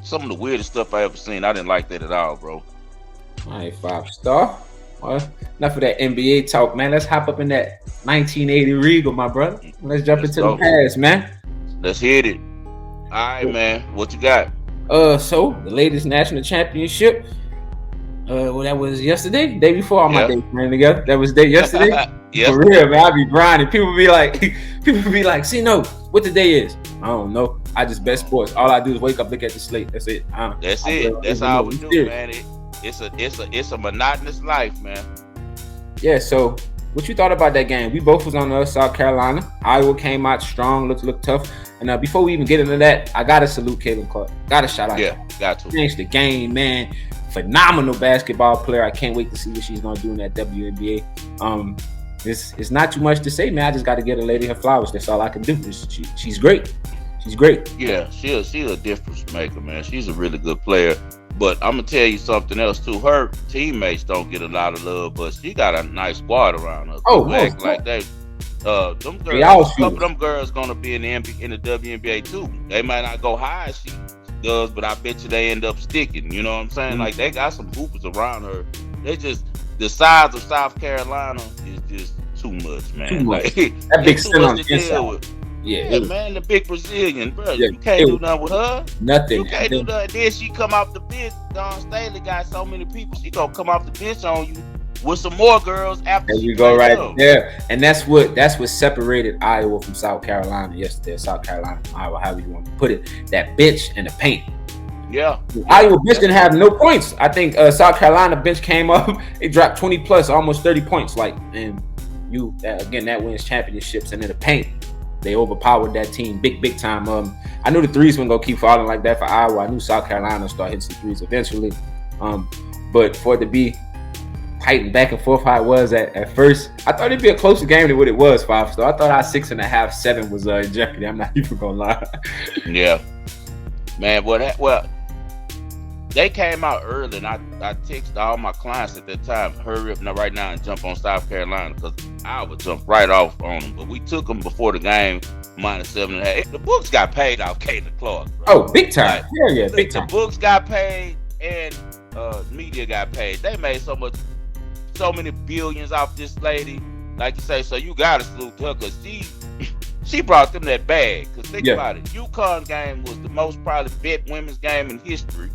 some of the weirdest stuff I ever seen. I didn't like that at all, bro. All right, 5-star. Well, enough of that NBA talk, man. Let's hop up in that 1980 Regal, my brother. Let's jump Let's into the go. past, man. Let's hit it. All right, man. What you got? So the latest national championship. Well, that was yesterday, day before. All my days ran together. That was day yesterday. Yes. For real, man. I be grinding. People be like, see, no, what the day is? I don't know. I just bet sports. All I do is wake up, look at the slate. That's it. That's it. That's all we do, man. It's a monotonous life, man. Yeah. So, what you thought about that game? We both was on South Carolina. Iowa came out strong, looked tough. And before we even get into that, I gotta salute Caitlin Clark. Gotta shout out. Yeah, got to. Changed the game, man. Phenomenal basketball player. I can't wait to see what she's gonna do in that WNBA. It's not too much to say, man. I just got to get a lady her flowers. That's all I can do. She's great. She's great. Yeah, she's a difference maker, man. She's a really good player. But I'm gonna tell you something else too. Her teammates don't get a lot of love, but she got a nice squad around her. Oh, like they, them girls, a couple of them girls gonna be in the WNBA too. They might not go high as she does, but I bet you they end up sticking. You know what I'm saying? Mm-hmm. Like they got some hoopers around her. They just the size of South Carolina is just too much, man. Too much. Like, that big center on the inside. Yeah, man, the big Brazilian, bro. Yeah, you can't do nothing with her. Nothing. You can't do nothing. Then she come off the bench. Dawn Staley got so many people. She gonna come off the bench on you with some more girls after. There you go, right there. And that's what separated Iowa from South Carolina yesterday. South Carolina, Iowa, however you want to put it. That bench and the paint. Yeah. Iowa bench didn't have no points. I think South Carolina bench came up. It dropped 20 plus, almost 30 points. And that wins championships. And in the paint, they overpowered that team big time. I knew the threes weren't gonna keep falling like that for Iowa. I knew South Carolina would start hitting some threes eventually. But for it to be fighting back and forth how it was at first, I thought it'd be a closer game than what it was. 5-star. I thought our 6.5, 7 was in jeopardy. I'm not even gonna lie. Yeah, man. Well, they came out early, and I texted all my clients at that time, hurry up now, right now, and jump on South Carolina, because I would jump right off on them. But we took them before the game, -7.5. The books got paid off Caitlin Clark, bro. Oh, big time. Yeah, big time. The books got paid, and media got paid. They made so many billions off this lady, like you say. So you gotta salute her, because she brought them that bag. Because think about it, UConn game was the most probably bet women's game in history.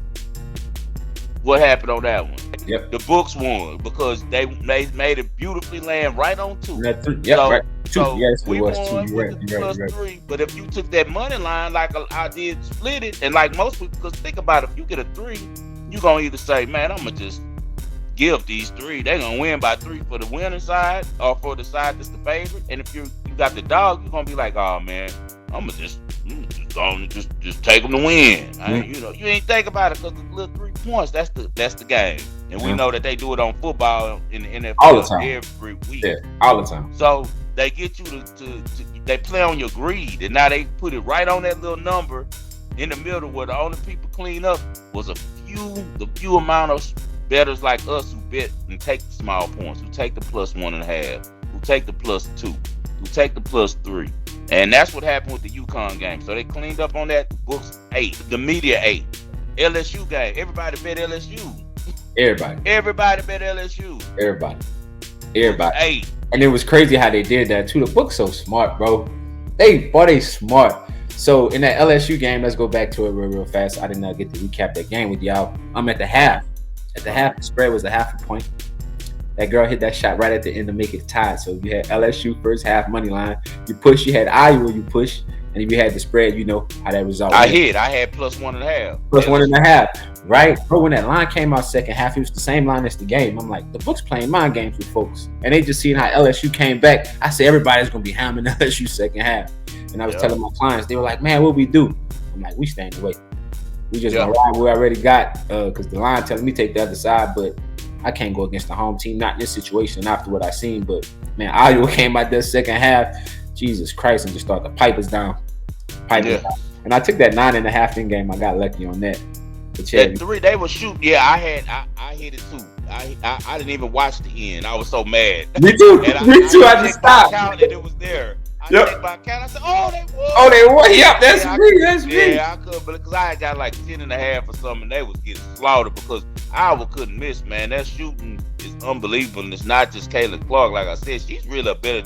What happened on that one? Yep. The books won because they made it beautifully land right on 2. Right. 2. So yes, we was won 2. with the plus 3. But if you took that money line like I did, split it, and like most people, because think about it, if you get a 3, you're going to either say, man, I'm going to just give these 3. They're going to win by 3 for the winning side or for the side that's the favorite. And if you got the dog, you're going to be like, oh, man, I'm going to just take them to win. You ain't think about it, because the little 3 points, that's the game. And we know that they do it on football in the NFL all the time. Every week. Yeah, all the time. So they get you to they play on your greed, and now they put it right on that little number in the middle where the only people clean up was the few amount of bettors like us who bet and take the small points, who take the +1.5, who take the +2, who take the +3. And that's what happened with the UConn game. So they cleaned up on that. Books 8, the media 8. LSU game, everybody bet LSU. Everybody bet LSU. Everybody. 8. And it was crazy how they did that too. The book's so smart, bro. They smart. So in that LSU game, let's go back to it real fast. I did not get to recap that game with y'all. I'm at the half. At the half, the spread was a 0.5 point. That girl hit that shot right at the end to make it tied. So you had LSU first half money line. You push. You had Iowa. You push. And if you had the spread, you know how that result. I had +1.5. +1.5. Right, bro. When that line came out second half, it was the same line as the game. I'm like, the book's playing mind games with folks, and they just seen how LSU came back. I said everybody's gonna be hammering LSU second half, and I was telling my clients, they were like, man, what we do? I'm like, we staying away. We just gonna ride what we already got, because the line telling me take the other side, but I can't go against the home team, not in this situation after what I seen. But man, Iowa came out there second half, Jesus Christ, and just started to pipe us down. And I took that 9.5 in game. I got lucky on that. That 3, they were shooting. Yeah, I hit it too. I didn't even watch the end. I was so mad. Me too. I just stopped. And it was there. I Yep. checked my account. I said, "Oh, they won." Oh, they won. Yep, that's Yeah, me. That's me. yeah, I could, because I had got like 10.5 or something, and they was getting slaughtered because Iowa couldn't miss, man. That shooting is unbelievable, and it's not just Kayla Clark. Like I said, she's really a better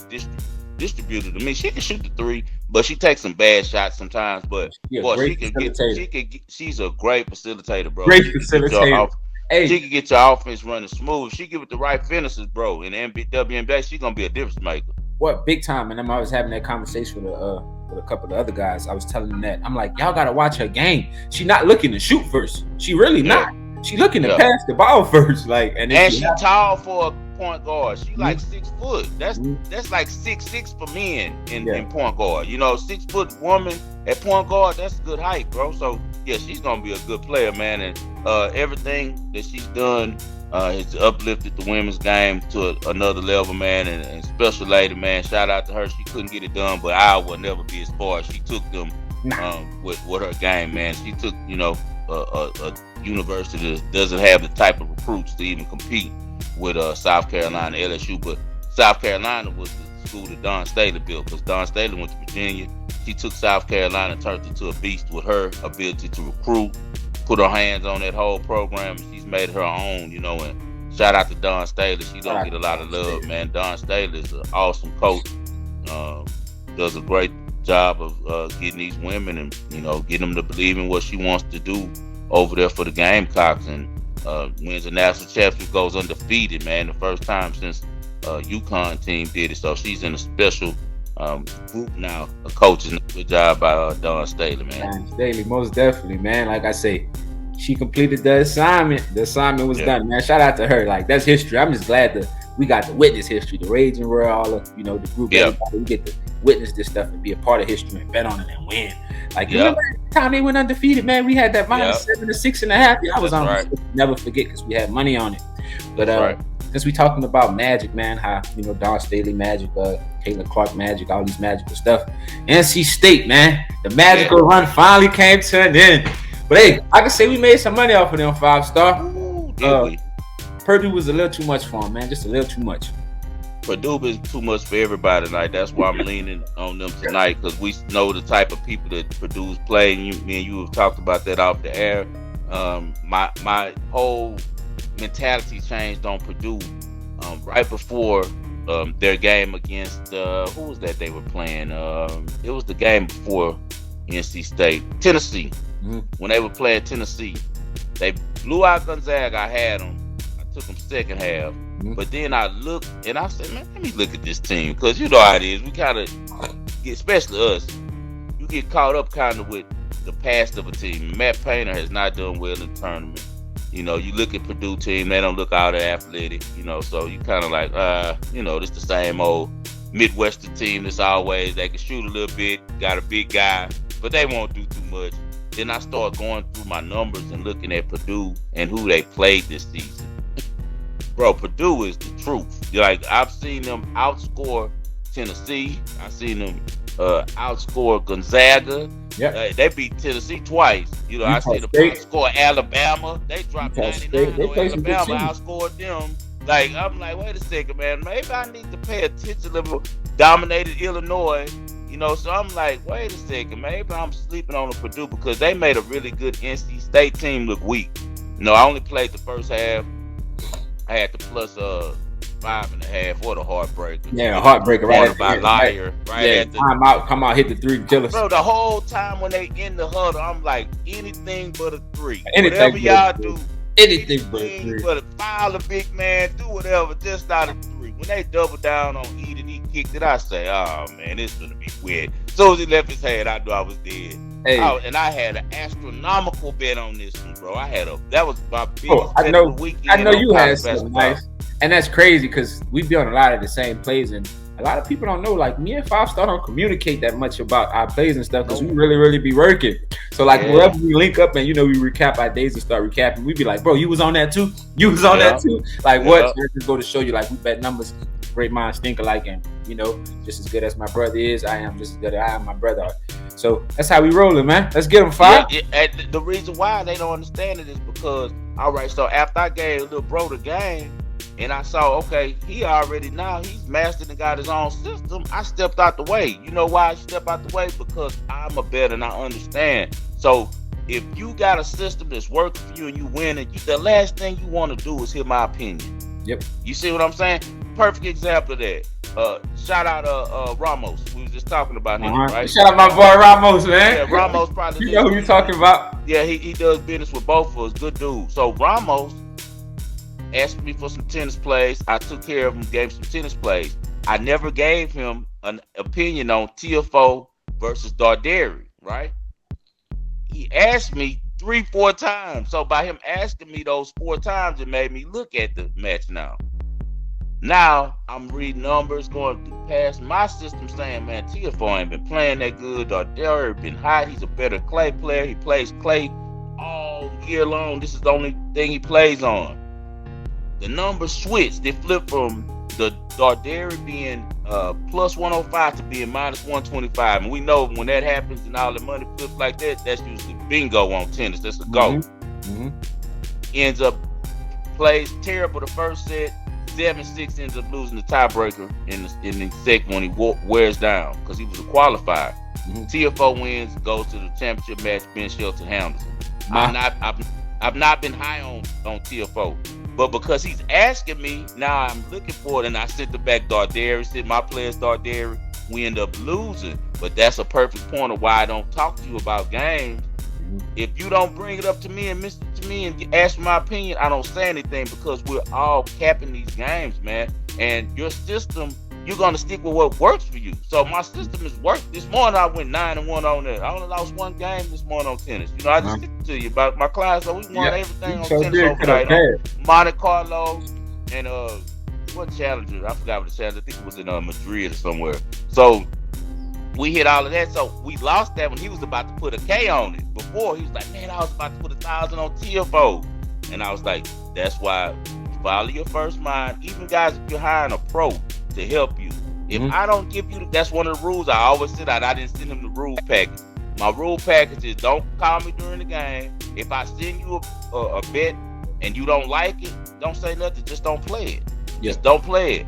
distributor than me. She can shoot the three, but she takes some bad shots sometimes. But Yeah, boy, great facilitator. she's a great facilitator, bro. Great She can get your facilitator. Hey, she can get your offense running smooth. She give it the right finishes, bro. In the WNBA, she's gonna be a difference maker. what big time? And I was having that conversation with a couple of the other guys. I was telling them that I'm like, y'all gotta watch her game. She not looking to shoot first. She really not. She looking to pass the ball first. Like, and she tall for a point guard. She like 6 foot. That's like 6'6" for men in point guard. 6 foot woman at point guard. That's good height, bro. So yeah, she's gonna be a good player, man. And everything that she's done has uplifted the women's game to another level, man. And special lady, man. Shout out to her. She couldn't get it done, but I will never be as far as she took them with her game, man. She took a university that doesn't have the type of recruits to even compete with South Carolina, LSU, but South Carolina was the school that Dawn Staley built, because Dawn Staley went to Virginia. She took South Carolina and turned it to a beast with her ability to recruit, put her hands on that whole program, and she's made it her own, and shout out to Dawn Staley. She don't get a lot of love, man. Dawn Staley is an awesome coach, does a great job of getting these women and, getting them to believe in what she wants to do over there for the Gamecocks, and wins a national championship, goes undefeated, man, the first time since UConn team did it. So she's in a special group now of coaches. Good job by Dawn Staley, man. Staley, most definitely, man. Like I say, she completed the assignment. The assignment was done, man. Shout out to her. Like, that's history. I'm just glad that we got to witness history. The Wagering World, all of the group, everybody, we get to witness this stuff and be a part of history and bet on it and win. Like, remember the time they went undefeated, man? We had that -7 to 6.5. I was on never forget, because we had money on it. But since we talking about Magic, man, how Dawn Staley Magic, Kayla Clark Magic, all these magical stuff. NC State, man, the magical run finally came to an end. But hey, I can say we made some money off of them 5-star. Purdue was a little too much for him, man, just a little too much. Purdue is too much for everybody tonight. That's why I'm leaning on them tonight, because we know the type of people that Purdue's play. And me and you have talked about that off the air. My whole mentality changed on Purdue right before their game against who was that they were playing? It was the game before NC State, Tennessee. When they were playing Tennessee, they blew out Gonzaga. I had them. I took them second half. But then I looked and I said, man, let me look at this team, because you know how it is. We kind of get, especially us, you get caught up kind of with the past of a team. Matt Painter has not done well in the tournament. You look at Purdue team, they don't look all that athletic. So you kind of like, this the same old Midwestern team that's always, they can shoot a little bit, got a big guy, but they won't do too much. Then I start going through my numbers and looking at Purdue and who they played this season. Bro, Purdue is the truth. Like, I've seen them outscore Tennessee. I've seen them outscore Gonzaga. They beat Tennessee twice. I see them outscore Alabama. They dropped 99 on Alabama, outscored them. Like, I'm like, wait a second, man. Maybe I need to pay attention. Dominated Illinois. So I'm like, wait a second. Maybe I'm sleeping on the Purdue, because they made a really good NC State team look weak. I only played the first half. I had the plus 5.5. What a heartbreaker. Yeah, a heartbreaker, right? By Liar. Right at the time out, come out, hit the three, kill us. Bro, the whole time when they in the huddle, I'm like, anything but a 3. Anything whatever y'all do, anything but a 3. But foul a big man, do whatever, just not a 3. When they double down on Ed and he kicked it, I say, oh man, it's gonna be weird. As soon as he left his hand, I knew I was dead. Hey. And I had an astronomical bet on this one, bro. That was my biggest bet of the weekend. I know you had something nice. And that's crazy, because we be on a lot of the same plays, and a lot of people don't know, like, me and 5-star don't communicate that much about our plays and stuff, because we really, really be working. So, like, wherever we link up and, we recap our days and start recapping, we be like, bro, you was on that too? You was on that too? Like, what? Just go to show you, like, we bet numbers. Great minds think alike, and just as good as my brother is, I am just as good as I am my brother. So that's how we rolling, man. Let's get them 5. And the reason why they don't understand it is because, all right, so after I gave little bro the game, and I saw, okay, he already now he's mastered and got his own system. I stepped out the way. You know why I stepped out the way? Because I'm a better and I understand. So if you got a system that's working for you and you win it, the last thing you want to do is hear my opinion. Yep. You see what I'm saying? Perfect example of that. Shout out Ramos. We was just talking about him, right? Shout out my boy Ramos, man. Yeah, Ramos probably. You know who you talking about? Yeah, he does business with both of us. Good dude. So Ramos asked me for some tennis plays. I took care of him, gave him some tennis plays. I never gave him an opinion on TFO versus Darderi, right? He asked me 3-4 times. So by him asking me those 4 times, it made me look at the match now. Now I'm reading numbers going past my system saying, man, TFO ain't been playing that good. Darderi been hot. He's a better clay player. He plays clay all year long. This is the only thing he plays on. The numbers switched. They flipped from the Darderi being plus 105 to being minus 125. And we know when that happens and all the money flips like that, that's usually bingo on tennis. That's a go. Mm-hmm. Ends up plays terrible the first set. 7-6 ends up losing the tiebreaker in the second when he wears down because he was a qualifier. Mm-hmm. TFO wins, goes to the championship match. Ben Shelton handles him. I've not been high on TFO, but because he's asking me now, I'm looking for it, and I sent the back Darderi. Said my players Darderi. We end up losing, but that's a perfect point of why I don't talk to you about games. If you don't bring it up to me and ask for my opinion, I don't say anything because we're all capping these games, man. And your system, you're gonna stick with what works for you. So my system is working. This morning I went 9-1 on that. I only lost 1 game this morning on tennis. You know, I just stick to you about my clients. So we won everything on tennis overnight. On Monte Carlo and what challenger? I forgot what the challenger. I think it was in Madrid or somewhere. So we hit all of that, so we lost that when he was about to put a K on it. Before, he was like, man, I was about to put 1,000 on TFO. And I was like, that's why follow your first mind. Even guys, if you're hiring a pro to help you, if I don't give you, that's one of the rules I always said I didn't send him the rule package. My rule package is don't call me during the game. If I send you a bet and you don't like it, don't say nothing, just don't play it. Just don't play it.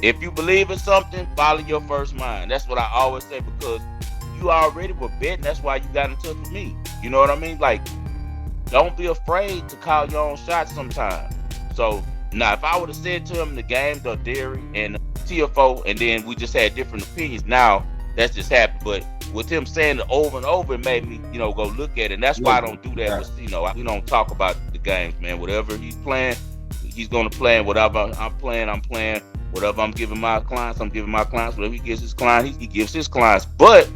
If you believe in something, follow your first mind. That's what I always say because you already were betting. That's why you got in touch with me. You know what I mean? Like, don't be afraid to call your own shots sometimes. So, now, if I would have said to him the game, Darderi and TFO, and then we just had different opinions, now that's just happened. But with him saying it over and over, it made me, go look at it. And that's why I don't do that with Sino. We don't talk about the games, man. Whatever he's playing, he's going to play, and whatever I'm playing. Whatever I'm giving my clients, I'm giving my clients. Whatever he gives his clients, he gives his clients. But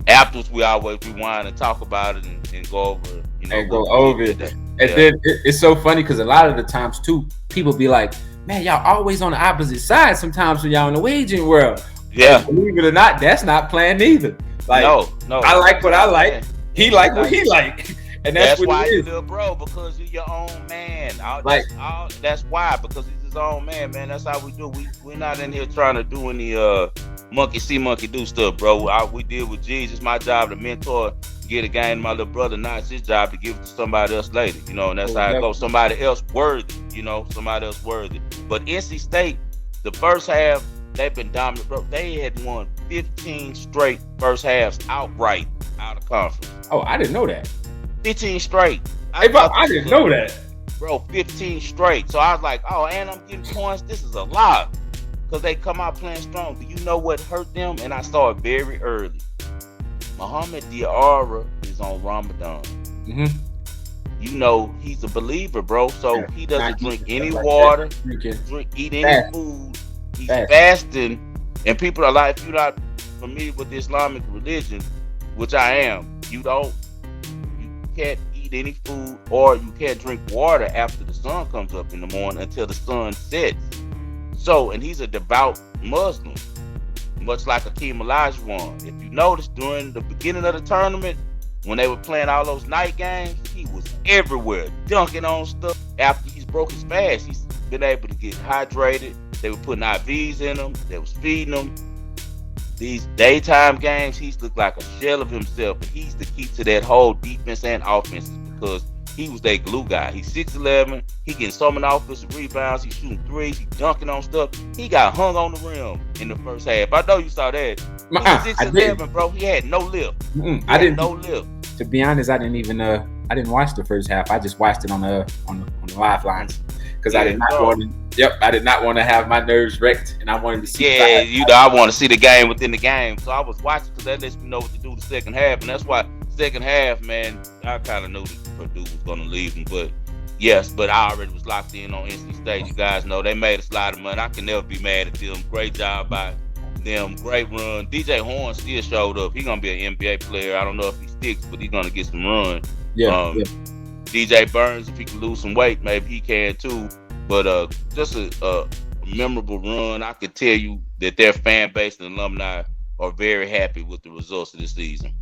afterwards, we always rewind and talk about it and go over, go over it. And then it's so funny because a lot of the times, too, people be like, man, y'all always on the opposite side sometimes when y'all in the wagering world. Yeah. And believe it or not, that's not playing either. Like, no. I like what I like. He like what he like. And that's what why it is. You're bro, because you're your own man. That's why, because he's his own man, man. That's how we do. We're not in here trying to do any monkey see, monkey do stuff, bro. We deal with G's. It's my job to mentor, get a game to my little brother. Now it's his job to give it to somebody else later, and that's how it goes. Somebody else worthy, somebody else worthy. But NC State, the first half, they've been dominant, bro. They had won 15 straight first halves outright out of conference. Oh, I didn't know that. 15 straight. I didn't know that. Bro, 15 straight. So I was like, oh, and I'm getting points. This is a lot. Because they come out playing strong. Do you know what hurt them? And I saw it very early. Muhammad Diarra is on Ramadan. He's a believer, bro. So he doesn't drink any water, eat any food. He's fasting. And people are like, if you're not familiar with the Islamic religion, which I am, you can't eat any food or you can't drink water after the sun comes up in the morning until the sun sets. So, and he's a devout Muslim, much like Akeem Olajuwon. If you notice, during the beginning of the tournament, when they were playing all those night games, he was everywhere, dunking on stuff. After he's broke his fast, he's been able to get hydrated. They were putting IVs in him. They was feeding him. These daytime games, he's looked like a shell of himself. But he's the key to that whole defense and offense because he was that glue guy. He's 6'11". He getting so many offensive rebounds. He's shooting threes. He's dunking on stuff. He got hung on the rim in the first half. I know you saw that. He's 6'11", bro. He had no lip. I didn't. No lip. To be honest, I didn't even. I didn't watch the first half. I just watched it on the lifelines because I did not want to. Yep, I did not want to have my nerves wrecked, and I wanted to see. Yeah, I want to see the game within the game. So I was watching because that lets me know what to do the second half, and that's why second half, man, I kind of knew that Purdue was going to leave them, but I already was locked in on NC State. You guys know they made a lot of money. I can never be mad at them. Great job by them. Great run. DJ Horn still showed up. He's going to be an NBA player. I don't know if he sticks, but he's going to get some run. Yeah. DJ Burns, if he can lose some weight, maybe he can too. But just a memorable run. I can tell you that their fan base and alumni are very happy with the results of this season.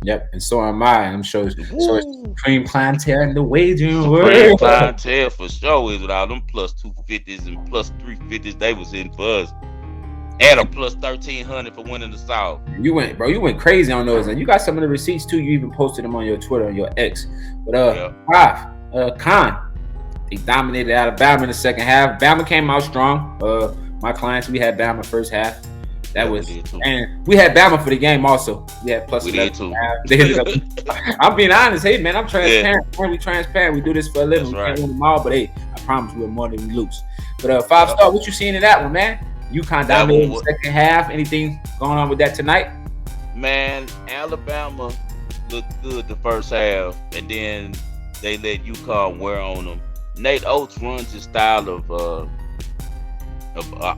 Yep, and so am I. I'm sure it's cream clientele in the wagering world. Cream clientele for sure is with all them plus 250s and plus 350s they was in for us. And a plus 1,300 for winning the South. You went crazy on those, and you got some of the receipts too. You even posted them on your Twitter and your X. But Con, they dominated Alabama in the second half. Bama came out strong. My clients, we had Bama first half. That was, and we had Bama for the game also. We had plus 11. They ended up. I'm being honest. Hey man, I'm transparent. Yeah. We transparent. We do this for a living. We can't win them all, but hey, I promise we're more than we lose. But 5-star, what you seeing in that one, man? UConn dominated the second half. Anything going on with that tonight? Man, Alabama looked good the first half, and then they let UConn wear on them. Nate Oates runs his style of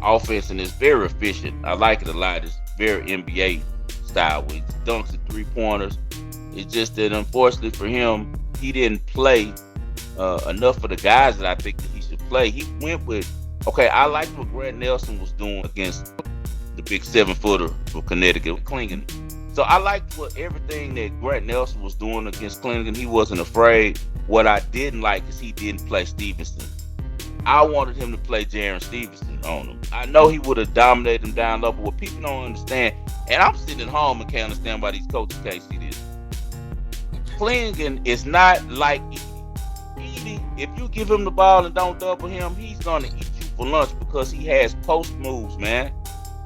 offense, and it's very efficient. I like it a lot. It's very NBA style. He dunks at 3-pointers. It's just that unfortunately for him, he didn't play enough for the guys that I think that he should play. He went with, I liked what Grant Nelson was doing against the big 7-footer for Connecticut, Klingon. So I liked everything that Grant Nelson was doing against Klingon. He wasn't afraid. What I didn't like is he didn't play Stevenson. I wanted him to play Jaron Stevenson on him. I know he would have dominated him down low, but what people don't understand, and I'm sitting at home and can't understand why these coaches can't see this. Klingon is not like Edie. Edie, if you give him the ball and don't double him, he's going to eat you for lunch because he has post moves, man.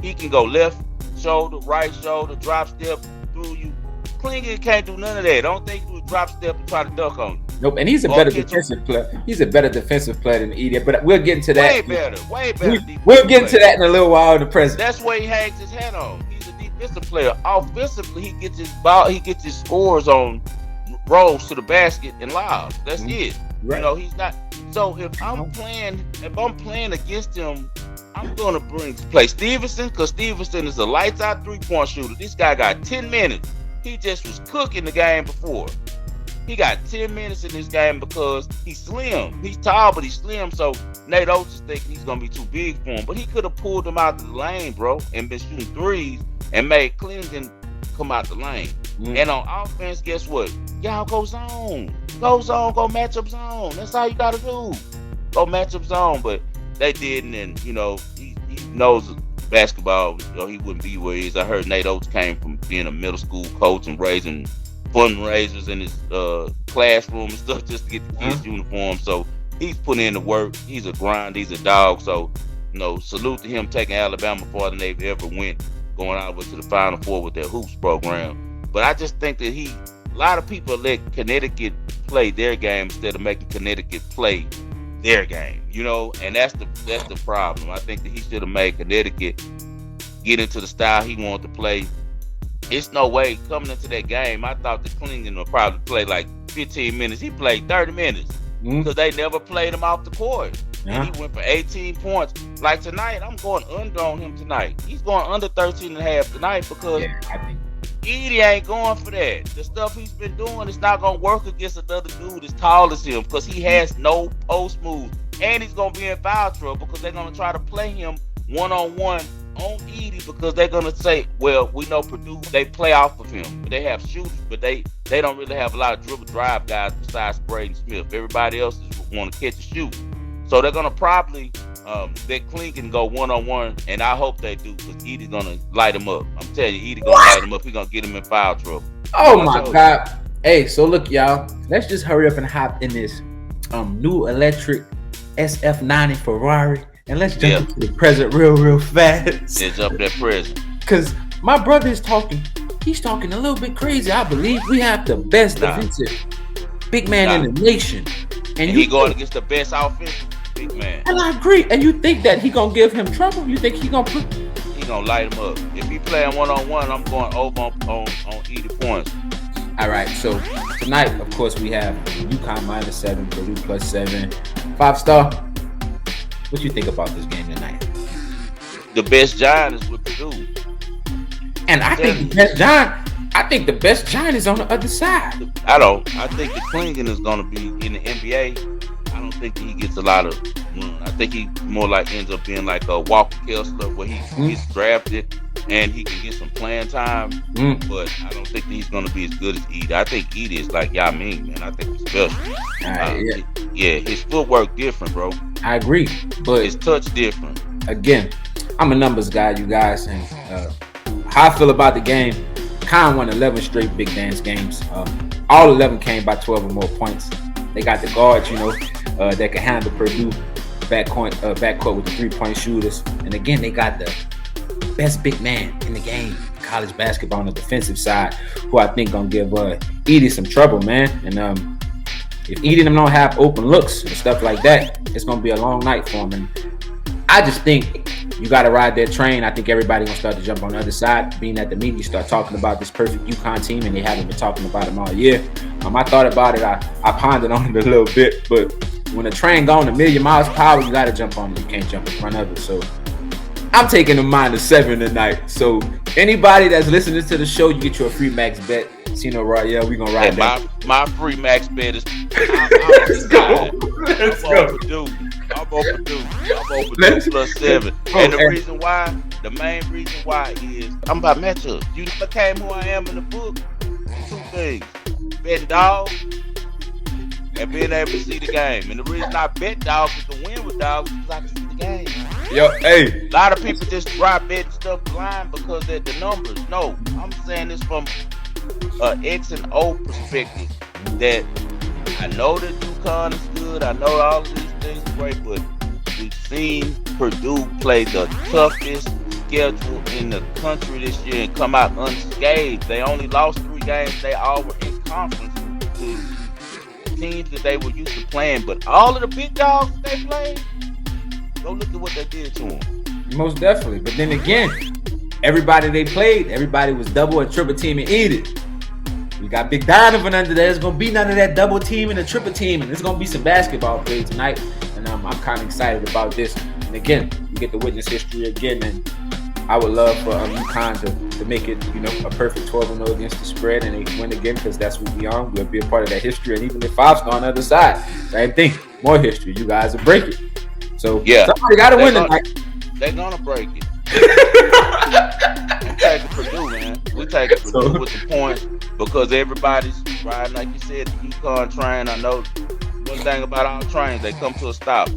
He can go left shoulder, right shoulder, drop step through you. Klingon can't do none of that. Don't think you would drop step and try to duck on you. Nope, and he's a better defensive player. He's a better defensive player than Edie, but we'll get into that. Way better. We'll get into that in a little while in the present. That's where he hangs his hat on. He's a defensive player. Offensively, he gets his ball. He gets his scores on rolls to the basket and lobs. That's it. Right. You know, he's not. So if I'm playing against him, I'm gonna play Stevenson because Stevenson is a lights out 3-point shooter. This guy got 10 minutes. He just was cooking the game before. He got 10 minutes in this game because he's slim. He's tall, but he's slim. So Nate Oates is thinking he's going to be too big for him. But he could have pulled him out the lane, bro, and been shooting threes and made Clinton come out the lane. Mm-hmm. And on offense, guess what? Y'all go zone. Go zone. Go matchup zone. That's all you got to do. Go matchup zone. But they didn't. And, he knows basketball. He wouldn't be where he is. I heard Nate Oates came from being a middle school coach and raising fundraisers in his classroom and stuff just to get the kids' uniform. So he's putting in the work. He's a grind. He's a dog. So, salute to him taking Alabama farther than they've ever went, going all the way to the Final Four with their hoops program. But I just think that a lot of people let Connecticut play their game instead of making Connecticut play their game, and that's the problem. I think that he should have made Connecticut get into the style he wanted to play. It's no way coming into that game. I thought that Klingon would probably play like 15 minutes. He played 30 minutes because they never played him off the court. And he went for 18 points. Like tonight, I'm going under on him tonight. He's going under 13 and a half tonight because Edie ain't going for that. The stuff he's been doing is not going to work against another dude as tall as him because he has no post moves. And he's going to be in foul trouble because they're going to try to play him one-on-one on Edie because they're going to say, well, we know Purdue, they play off of him. They have shooters, but they don't really have a lot of dribble drive guys besides Braden Smith. Everybody else want to catch and shoot. So they're going to probably let Klingon go one-on-one, and I hope they do because Edie's going to light him up. I'm telling you, Edie's going to light him up. He's going to get him in foul trouble. Oh, my God. Hey, so look, y'all. Let's just hurry up and hop in this new electric SF90 Ferrari, and let's jump Yeah, into the present real fast. it's up that present. Cause my brother is talking. He's talking a little bit crazy. I believe we have the best Nah, defensive big man nah. in the nation, and And you he going think, against the best offensive big man. and I agree. And you think that he gonna give him trouble? You think he gonna put? He gonna light him up. If he playing 1-on-1, I'm going over on 80 points. All right. So tonight, of course, we have UConn -7, Purdue +7, 5-star. What you think about this game tonight? The best giant is with Purdue. And I think the best giant. I think the best giant is on the other side. I don't. I think the Klingon is gonna be in the NBA. I don't think he gets a lot of run. I think he more like ends up being like a Walker Kessler, where he gets drafted and he can get some playing time. But I don't think that he's gonna be as good as Edie. I think Edie is like Yamin, man. I think he's special. Yeah, his footwork different, bro. I agree, but His touch different. again, I'm a numbers guy, you guys, and how I feel about the game. Con won 11 straight big dance games. All 11 came by 12 or more points. They got the guards, that can handle Purdue backcourt with the 3-point shooters. And again, they got the best big man in the game, college basketball on the defensive side, who I think gonna give Edie some trouble, man. And if Edie and them don't have open looks and stuff like that, it's gonna be a long night for him. And I just think you got to ride that train. I think everybody gonna start to jump on the other side, being that the media start talking about this perfect UConn team, and they haven't been talking about them all year. I thought about it. I pondered on it a little bit, but when a train going a million miles per hour, you got to jump on it. You can't jump in front of it. So I'm taking the -7 tonight. So anybody that's listening to the show, you get your free max bet. Sino Royale, we gonna ride And that. my free max bet is Let's go. Let's go. Purdue. I'm on Purdue +7. And the reason why, the main reason why is I'm about matchups. You became who I am in the book. 2 things: betting dog and being able to see the game. And the reason I bet dog is to win with dogs is I can see the game. Yo, hey. A lot of people just drop betting stuff blind because they're the numbers. No, I'm saying this from X and O perspective. That I know that UConn is good. I know all of these things are great, but we've seen Purdue play the toughest schedule in the country this year and come out unscathed. They only lost 3 games. They all were in conference to teams that they were used to playing. But all of the big dogs they played, go look at what they did to them. Most definitely. But then again, everybody they played, everybody was double and triple teaming Edie. We got Big Donovan under there. There's going to be none of that double team and the triple team. And there's going to be some basketball played tonight. And I'm kind of excited about this. And again, we get to witness history again. And I would love for UConn to make it, a perfect 12-0 against the spread. And they win again because that's what we are. We'll be a part of that history. And even if 5-star on the other side, same thing. More history. You guys will break it. So yeah, somebody got to win tonight. They're going to break it. I'm taking Purdue, man. We're taking Purdue with the points because everybody's riding, like you said, the UConn train. I know one thing about all trains, they come to a stop.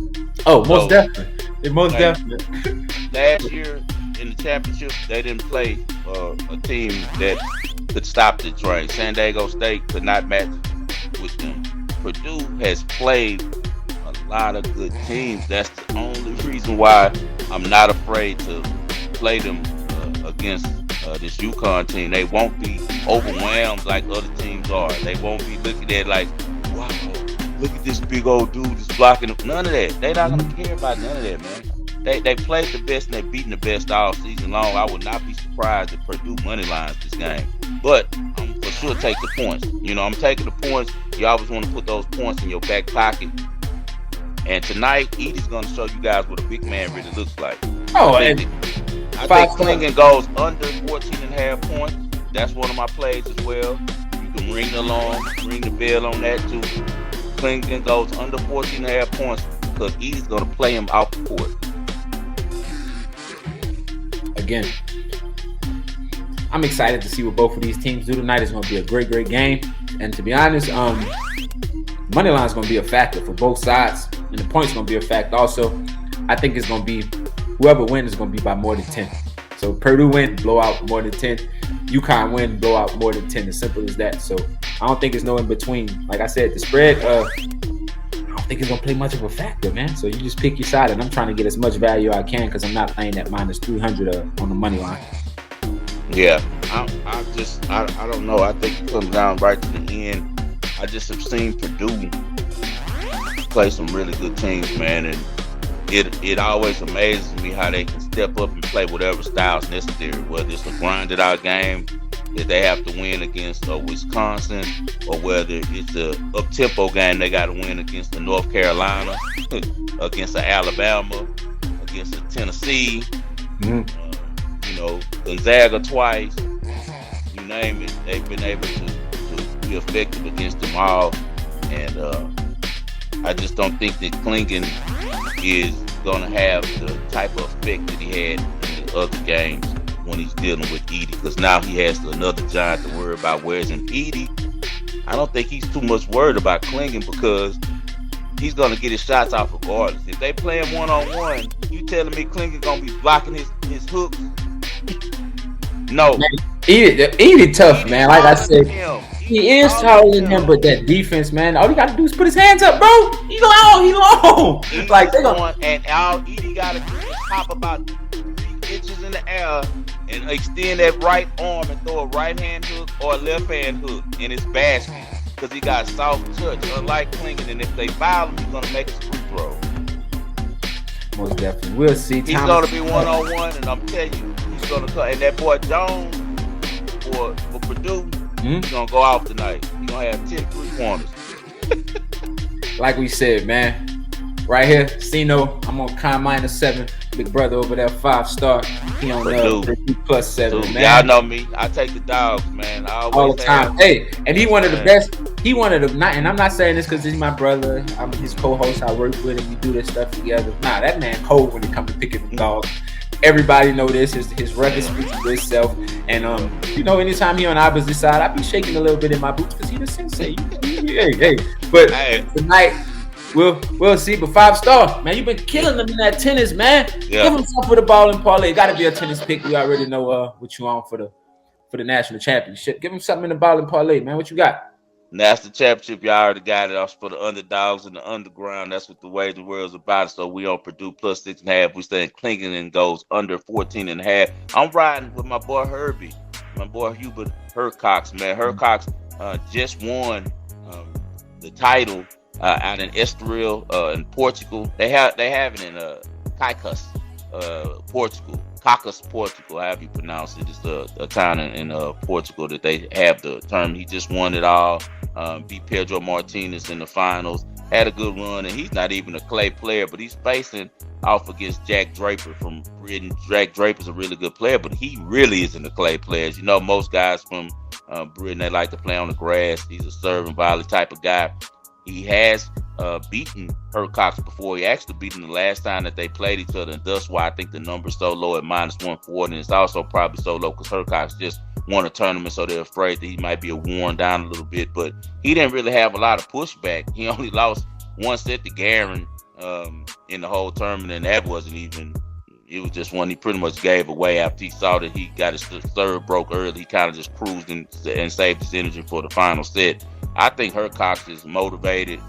Oh, most definitely. Definitely. Last year in the championship, they didn't play a team that could stop the train. San Diego State could not match with them. Purdue has played a lot of good teams. That's the only reason why I'm not afraid to play them against this UConn team. They won't be overwhelmed like other teams are. They won't be looking at like, wow, look at this big old dude that's blocking them. None of that. They're not going to care about none of that, man. They played the best and they're beating the best all season long. I would not be surprised if Purdue money lines this game. But I'm for sure take the points. I'm taking the points. You always want to put those points in your back pocket. And tonight, Edie's going to show you guys what a big man really looks like. I think Klingon goes under 14.5 points. That's one of my plays as well. You can ring the alarm, ring the bell on that too. Klingon goes under 14.5 points because Edie's going to play him off the court. Again, I'm excited to see what both of these teams do tonight. It's going to be a great game. And to be honest, money line is going to be a factor for both sides. And the points going to be a fact also. I think it's going to be whoever wins is going to be by more than 10. So Purdue win, blowout more than 10. UConn win, blowout more than 10. As simple as that. So I don't think it's no in between. Like I said, the spread, I don't think it's gonna play much of a factor, man. So you just pick your side, and I'm trying to get as much value I can because I'm not playing that minus 300 on the money line. Yeah, I don't know. I think it comes down right to the end. I just have seen Purdue play some really good teams, man, and it always amazes me how they can step up and play whatever style's necessary, whether it's a grinded out game that they have to win against Wisconsin, or whether it's a up tempo game they got to win against the North Carolina, against the Alabama, against the Tennessee, Gonzaga twice. You name it, they've been able to be effective against them all, and I just don't think that Klingon is going to have the type of effect that he had in the other games when he's dealing with Edey, because now he has another giant to worry about. Whereas in Edey, I don't think he's too much worried about Klingon because he's going to get his shots off regardless. If they play him one-on-one, you telling me Klingon going to be blocking his hooks? No. Edey tough, man. Like I said, he is taller than him, but that defense, man, all he got to do is put his hands up, bro. He long. Like they going, and all Edey got to do is hop about 3 inches in the air and extend that right arm and throw a right hand hook or a left hand hook in his basket because he got soft touch, unlike Klingon. And if they foul him, he's gonna make a free throw. Most definitely, we'll see. He's gonna be one-on-one, and I'm telling you, he's gonna come. And that boy Jones for Purdue, he's gonna go off tonight. He's gonna have 10 3-pointers. Like we said, man, right here, Sino, I'm on Con -7. Big brother over there, 5-star. He on +7, man. Y'all know me. I take the dogs, man. All the time. Hey, and he one of the best. He one of the not, and I'm not saying this because he's my brother. I'm his co-host. I work with him. We do this stuff together. Nah, that man cold when it comes to picking the dogs. Everybody know this. His record speaks for itself. And anytime he on the opposite side, I be shaking a little bit in my boots because he the sensei. Hey. But tonight, we'll see. But 5-star, man, you've been killing them in that tennis, man. Yeah. Give him something for the ball and parlay. Got to be a tennis pick. We already know what you on for the national championship. Give him something in the ball and parlay, man. What you got? National championship, y'all already got it. Also for the underdogs in the underground. That's what the Wagering World's about. So we on Purdue +6.5. We saying Klingon goes under 14.5. I'm riding with my boy Herbie, my boy Hubert Hercox, man. Hercox just won the title out in Estoril in Portugal. They have it in Caicos, Portugal. Cacas, Portugal, however you pronounce it. It's a town in Portugal that they have the tournament. He just won it all. Beat Pedro Martinez in the finals. Had a good run, and he's not even a clay player, but he's facing off against Jack Draper from Britain. Jack Draper's a really good player, but he really isn't a clay player. You know, most guys from Britain, they like to play on the grass. He's a serve and volley type of guy. He has beaten Hercox before. He actually beat him the last time that they played each other, and that's why I think the number's so low at -140, and it's also probably so low because Hercox just won a tournament, so they're afraid that he might be worn down a little bit, but he didn't really have a lot of pushback. He only lost one set to Garin in the whole tournament, and that wasn't even, it was just one he pretty much gave away after he saw that he got his third broke early. He kind of just cruised and saved his energy for the final set. I think Hercox is motivated.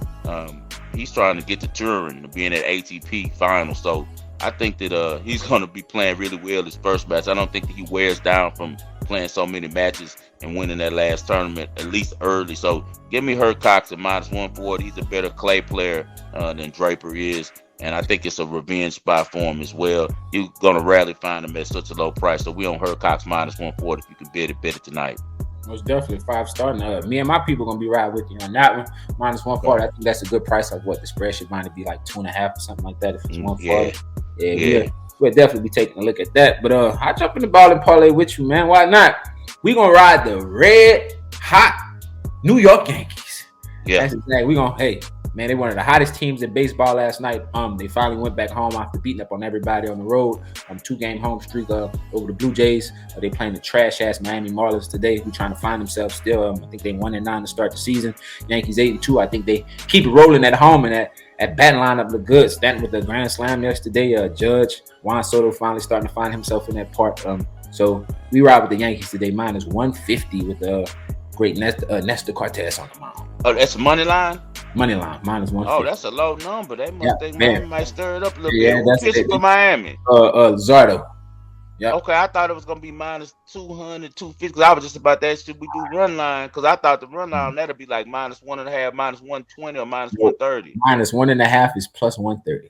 He's trying to get to Turin to be in that ATP final. So I think that he's going to be playing really well his first match. I don't think that he wears down from playing so many matches and winning that last tournament, at least early. So give me Hercox at -140. He's a better clay player than Draper is. And I think it's a revenge spot for him as well. You're going to rarely find him at such a low price. So we on Hercox -140. If you can bet it tonight. Most definitely 5-star. Me and my people going to be right with you on that one. -140. I think that's a good price of what the spread should might be like 2.5 or something like that. If it's 140. Yeah. We'll definitely be taking a look at that. But I jump in the ball and parlay with you, man. Why not? We going to ride the red hot New York Yankees. Yeah. That's exactly. We going to, hey, man, they one of the hottest teams in baseball last night. They finally went back home after beating up on everybody on the road. 2-game home streak over the Blue Jays. They playing the trash-ass Miami Marlins today, who trying to find themselves still. I think they 1-9 to start the season. Yankees 82. I think they keep it rolling at home, and that batting lineup look good. Stanton with the grand slam yesterday. Judge, Juan Soto finally starting to find himself in that part. So we ride with the Yankees today, -150 with Great Nestor Cortez on the mound. Oh, that's a money line. Money line minus Oh, 150. that's a low number. They Yeah, must think man. Miami might stir it up a little bit. Yeah, Who that's pitching it. for Miami? Zardo. Yep. Okay, I thought it was gonna be minus 200, 250. Cause I was just about that. Should we do run line? Cause I thought the run line that'd be like minus 1.5, minus 120, or minus Nope. 130. Minus 1.5 is plus 130.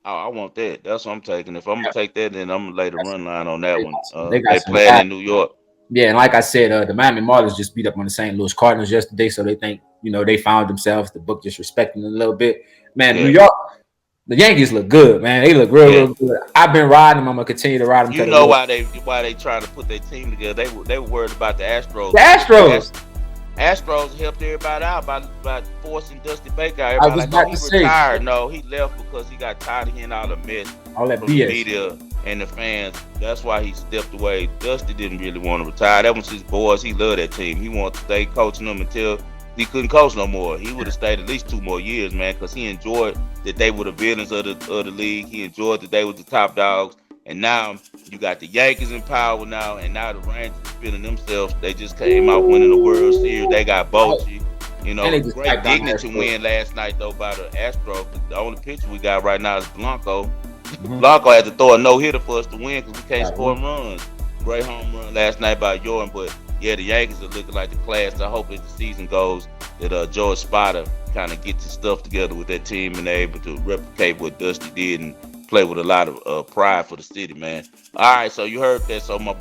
Oh, I want that. That's what I'm taking. If I'm gonna Yep. take that, then I'm gonna lay the That's run line on that they one. got some, they got They some playing guys. in New York. Yeah, and like I said, the Miami Marlins just beat up on the St. Louis Cardinals yesterday, so they think they found themselves. The book just respecting them a little bit. Man, New Yeah, York, the Yankees look good, man. They look real, yeah. real good. I've been riding them. I'm gonna continue to ride them You to the know world. why they trying to put their team together? They were worried about the Astros. The Astros. Astros helped everybody out by forcing Dusty Baker out. I Everybody was like, about oh, to he say. retired. No, he left because he got tired of hearing all the mess All that from the BS. media and the fans. That's why he stepped away. Dusty didn't really want to retire. That was his boys. He loved that team. He wanted to stay coaching them until he couldn't coach no more. He would have stayed at least 2 more years, man, because he enjoyed that they were the villains of the league. He enjoyed that they were the top dogs. And now you got the Yankees in power now, and now the Rangers feeling themselves. They just came out winning the World Series. They got Bochy. And they just Great backed down dignity Astros. win last night though by the Astros. The only pitcher we got right now is Blanco. Mhm. Blanco had to throw a no hitter for us to win because we can't Right. score runs. Great home run last night by Jordan, but yeah, the Yankees are looking like the class. I hope as the season goes that George Spada kind of gets his stuff together with that team and they're able to replicate what Dusty did and play with a lot of pride for the city, man. All right, so you heard that. So my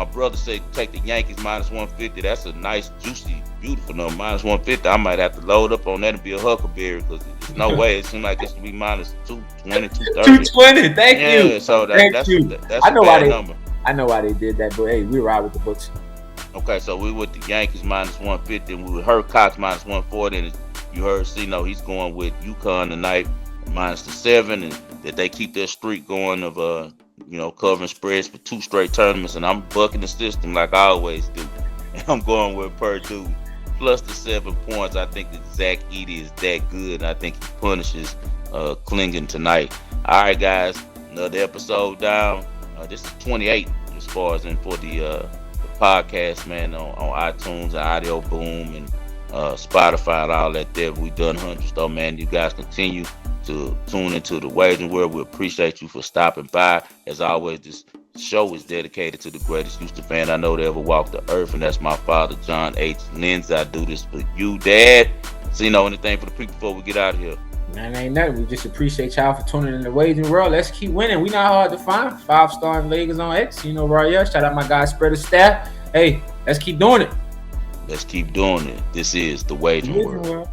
brother said take the Yankees minus 150. That's a nice, juicy, beautiful number. Minus 150. I might have to load up on that and be a huckleberry because there's no way. It seems like it's to be minus 220, 230. 220. Thank you. Yeah, so Thank you. that's I know a why bad they. number. I know why they did that, but hey, we ride with the books. Okay, so we with the Yankees minus 150, and we heard Cox minus 140, and you heard Sino, he's going with UConn tonight minus the 7, and that they keep their streak going of covering spreads for 2 straight tournaments, and I'm bucking the system like I always do, and I'm going with Purdue plus the 7 points. I think that Zach Edey is that good, and I think he punishes Klingon tonight. All right, guys, another episode down. This is 28 as far as in for the podcast, man, on iTunes and Audio Boom and Spotify and all that there. We done hundreds though, man. You guys continue to tune into the Wagering World. We appreciate you for stopping by. As always, this show is dedicated to the greatest Houston fan I know to ever walk the earth, and that's my father, John H. Lindsay. I do this for you, Dad. So anything for the people before we get out of here? Man, ain't nothing. We just appreciate y'all for tuning in the Wagering World. Let's keep winning. We not hard to find. 5-star in Vegas on X. Sino Royale. Shout out my guy, Spreader Staff. Hey, let's keep doing it. Let's keep doing it. This is the Wagering World.